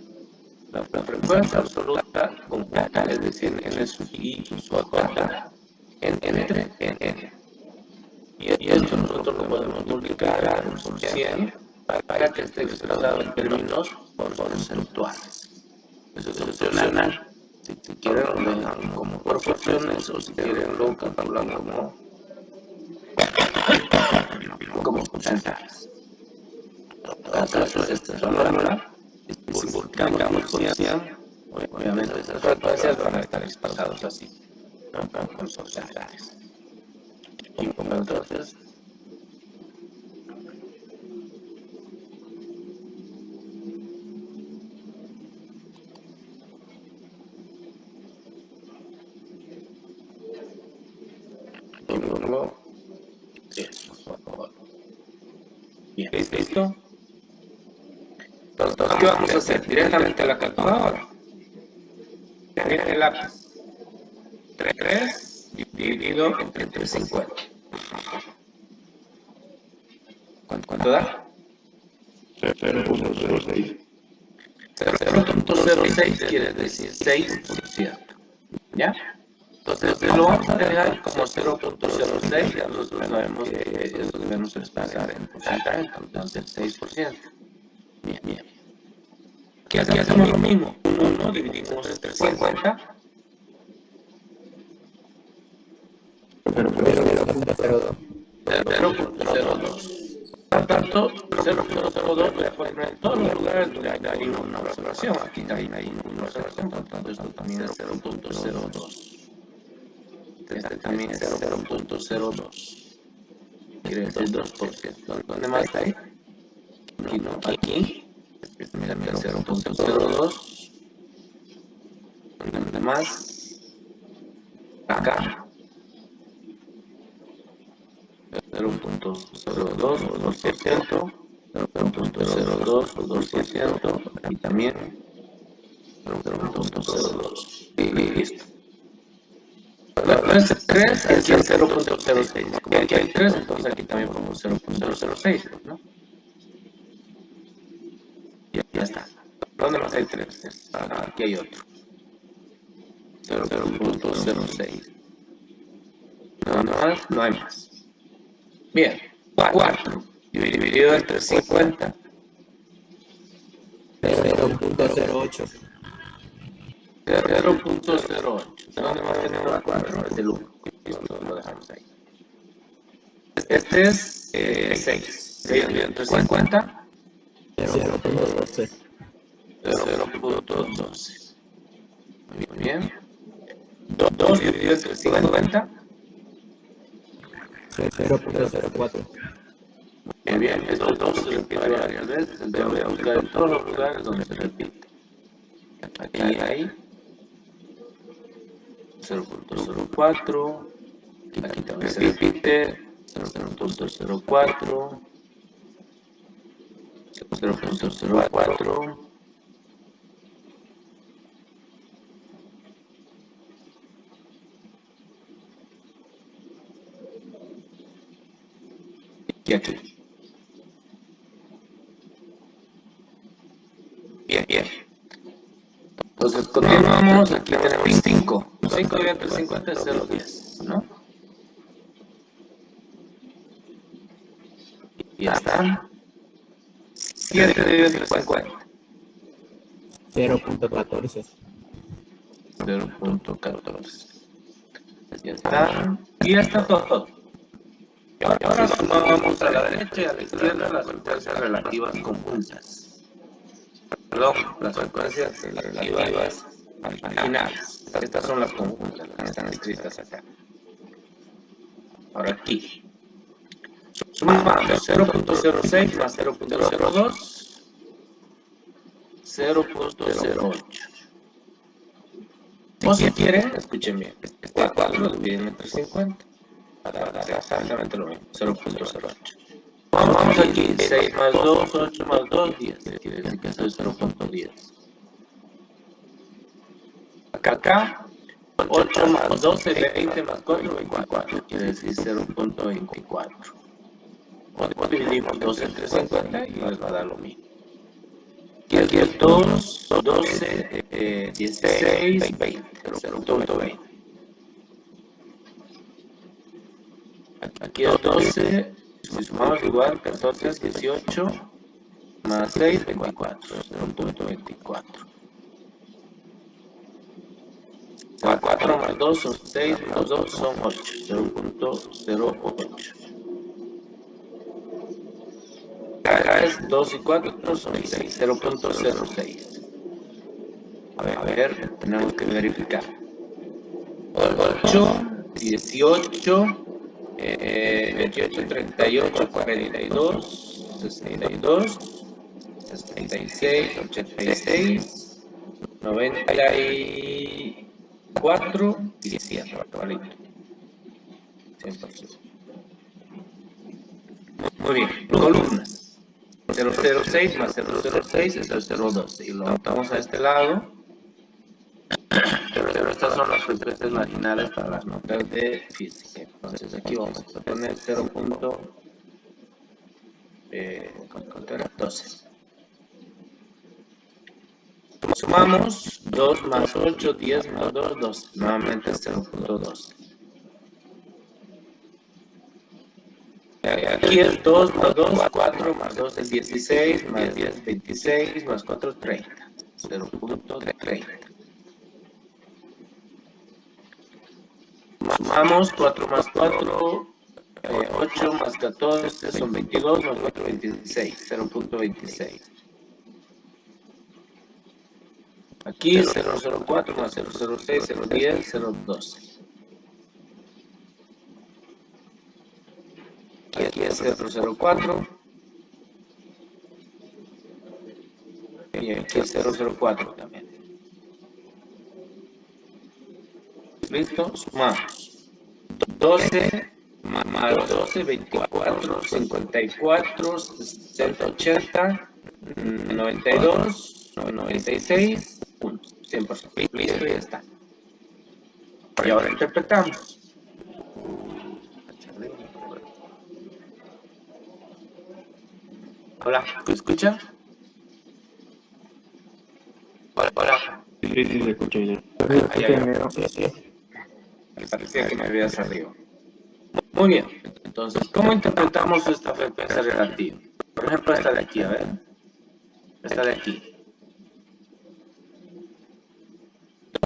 la frecuencia absoluta con J, es decir, N sub I sub J entre N. Y esto nosotros lo podemos multiplicar por 100 para que esté expresado en términos porcentuales. Eso es opcional. Si quieren lo dejan como proporciones o si quieren lo calculan como porcentajes. Acaso esta es la fórmula, si multiplicamos por 100, obviamente esas frecuencias van a estar expresadas así, con porcentajes. Y como entonces, y luego, bien, ¿listo? Entonces, ¿qué vamos a hacer? Directamente la calculadora. En el lápiz. 3 dividido entre 50. ¿Cuánto da? 0.06. 0.06 quiere decir 6%. ¿Ya? Entonces lo vamos a dejar como 0.06, ya nosotros sabemos que eso debemos expresar en porcentaje, entonces 6%. Bien. Aquí hacemos lo mismo, 1 dividimos entre 50. 0.02. Por tanto, 0.02 voy a poner en todos los lugares donde hay una observación. Aquí también hay una observación, por tanto esto también es 0.02. Este también es 0.02. Quiere decir 2%. ¿Dónde más está ahí? Aquí no, aquí. También 0.02. ¿Dónde más? Acá. 0.02 o 2%, 0.02 o 2%, aquí también 0.02 y listo. Entonces 3 aquí es 0.06, como aquí hay 3, entonces aquí también ponemos 0.006, ¿no? Ya está. ¿Dónde más hay 3? Aquí hay otro. 0.06. ¿Dónde más? No hay más. Bien, 4 dividido entre 50. 0.08. 0.08. ¿Dónde más tenemos 4? Es el 1. Lo dejamos ahí. Este es 6. Dividido entre 50. 0.12. 0.12. Muy bien. 2 dividido entre 50. 0.04. Muy bien, estos dos se repiten varias veces, entonces voy a buscar en todos los lugares donde se repite. Aquí hay 0.04, aquí también se repite 0.04, 0.04, y aquí. Bien. Entonces continuamos, aquí tenemos 5. 5 dividido entre 50 es 0.10, ¿no? Y ya está. 7 dividido entre 50. 0.14. 0.14. Ya está. Y ya está todo. Ahora vamos a la derecha y a la izquierda las frecuencias relativas conjuntas. Perdón, las frecuencias relativas marginales. Estas son las conjuntas, las que están escritas acá. Ahora aquí. Sumamos 0.06 más 0.02, 0.08. O si quieren, escuchen bien, este 4 lo dividen entre 50. Para dar exactamente lo mismo, 0.08. Vamos aquí, 6 más 2, 8 más 2, 10. Quiere decir que esto es 0.10. Acá, 8 más 12, 20 más 4, 24. Quiere decir 0.24. O dividimos 2 entre 50 y nos va a dar lo mismo. Aquí es 2, 12, 16, 20. 0.20. Aquí es 12. Si sumamos igual, 14, 18, más 6, 24, 0.24. 4 más 2 son 6, más 2 son 8, 0.08. Acá es 2 y 4 son 6, 0.06. A ver, tenemos que verificar. 8, 18, 28, 38, 42, 62, 66, 86, 94 y 100, igualito. 100%. Muy bien, columnas. 006 más 006 es el 012. Y lo anotamos a este lado. Pero estas son las frecuencias marginales para las notas de física. Entonces aquí vamos a poner 0.12. Sumamos 2 más 8, 10 más 2, 12. Nuevamente 0.12. Aquí es 2 más 2, 4 más 2 es 16, más 10, 26, más 4, 30. 0.30. Sumamos 4 más 4, 8 más 14 son 22, más 4, 26, 0.26. Aquí 0.04 más 0.06, 0.10, 0.12. Aquí es 0.04. Y aquí es 0.04 también. ¿Listo? Sumamos. 12 más 12, 24, 54, 60, 80, 92, 96, 100%. Listo, ya está. Y ahora interpretamos. Hola, ¿me escucha? Hola. Sí, le escucho ya. Me parecía que me había salido. Muy bien. Entonces, ¿cómo interpretamos esta frecuencia relativa? Por ejemplo, esta de aquí, a ver. Esta de aquí.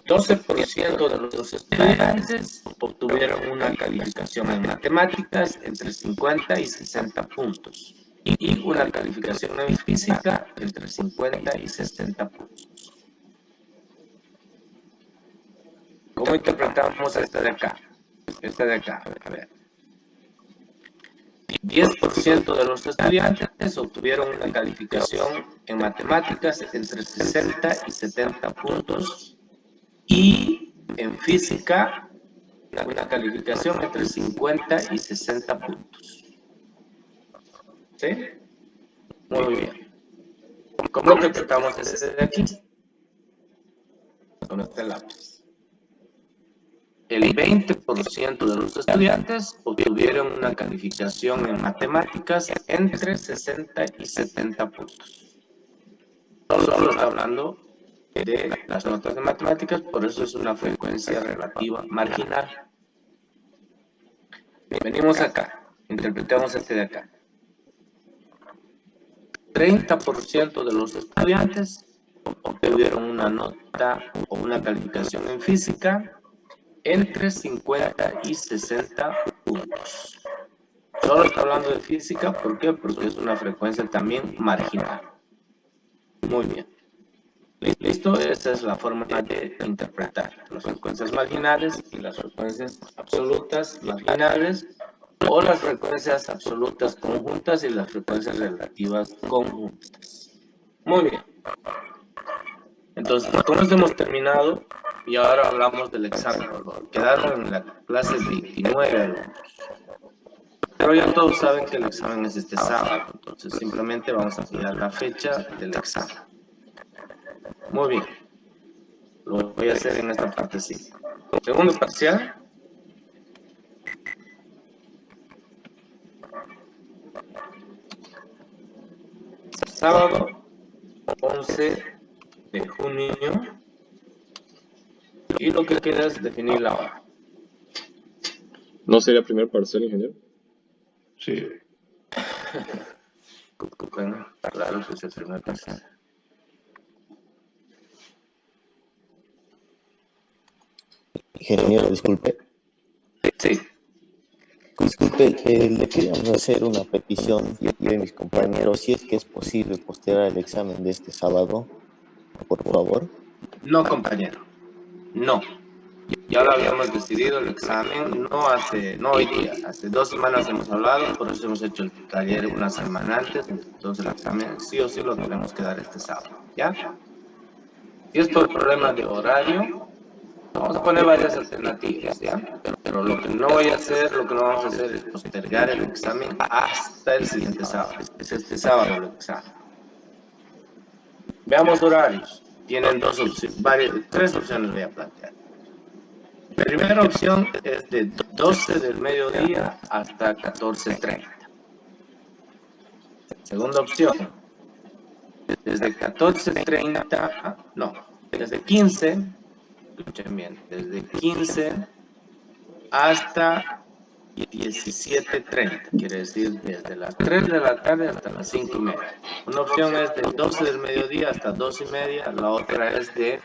12% de los estudiantes obtuvieron una calificación en matemáticas entre 50 y 60 puntos. Y una calificación en física entre 50 y 60 puntos. ¿Cómo interpretamos esta de acá? Esta de acá, a ver. 10% de los estudiantes obtuvieron una calificación en matemáticas entre 60 y 70 puntos y en física una calificación entre 50 y 60 puntos. ¿Sí? Muy bien. ¿Cómo interpretamos este de aquí? Con este lápiz. El 20% de los estudiantes obtuvieron una calificación en matemáticas entre 60 y 70 puntos. Solo está hablando de las notas de matemáticas, por eso es una frecuencia relativa marginal. Venimos acá, interpretemos este de acá. 30% de los estudiantes obtuvieron una nota o una calificación en física entre 50 y 60 puntos. Solo está hablando de física, ¿por qué? Porque es una frecuencia también marginal. Muy bien. ¿Listo? Esa es la forma de interpretar las frecuencias marginales y las frecuencias absolutas marginales, o las frecuencias absolutas conjuntas y las frecuencias relativas conjuntas. Muy bien. Entonces, con esto hemos terminado y ahora hablamos del examen. Quedaron en la clase 29 alumnos. Pero ya todos saben que el examen es este sábado, entonces simplemente vamos a fijar la fecha del examen. Muy bien. Lo voy a hacer en esta parte sí. Segundo parcial. Sábado 11 de junio. Y lo que queda es definir la hora. ¿No sería primer parcial, ingeniero? Sí. Bueno, claro que es el primer parcial. Ingeniero, disculpe. Sí. Disculpe, le queríamos hacer una petición yo y mis compañeros, si es que es posible postergar el examen de este sábado, por favor. No, compañero. No. Ya lo habíamos decidido el examen, no hoy día, hace 2 semanas hemos hablado, por eso hemos hecho el taller una semana antes, entonces el examen sí o sí lo tenemos que dar este sábado, ¿ya? Si es por problemas de horario, vamos a poner varias alternativas, ¿ya? Pero lo que no voy a hacer, lo que no vamos a hacer es postergar el examen hasta el siguiente sábado, es este sábado el examen. Veamos horarios. tienen tres opciones voy a plantear. La primera opción es de 12 del mediodía hasta 14:30. Segunda opción, desde 14:30, no, desde 15, escuchen bien, desde 15 hasta 17:30, quiere decir desde las 3 de la tarde hasta las 5:30. Una opción es de 12 del mediodía hasta 2:30, la otra es de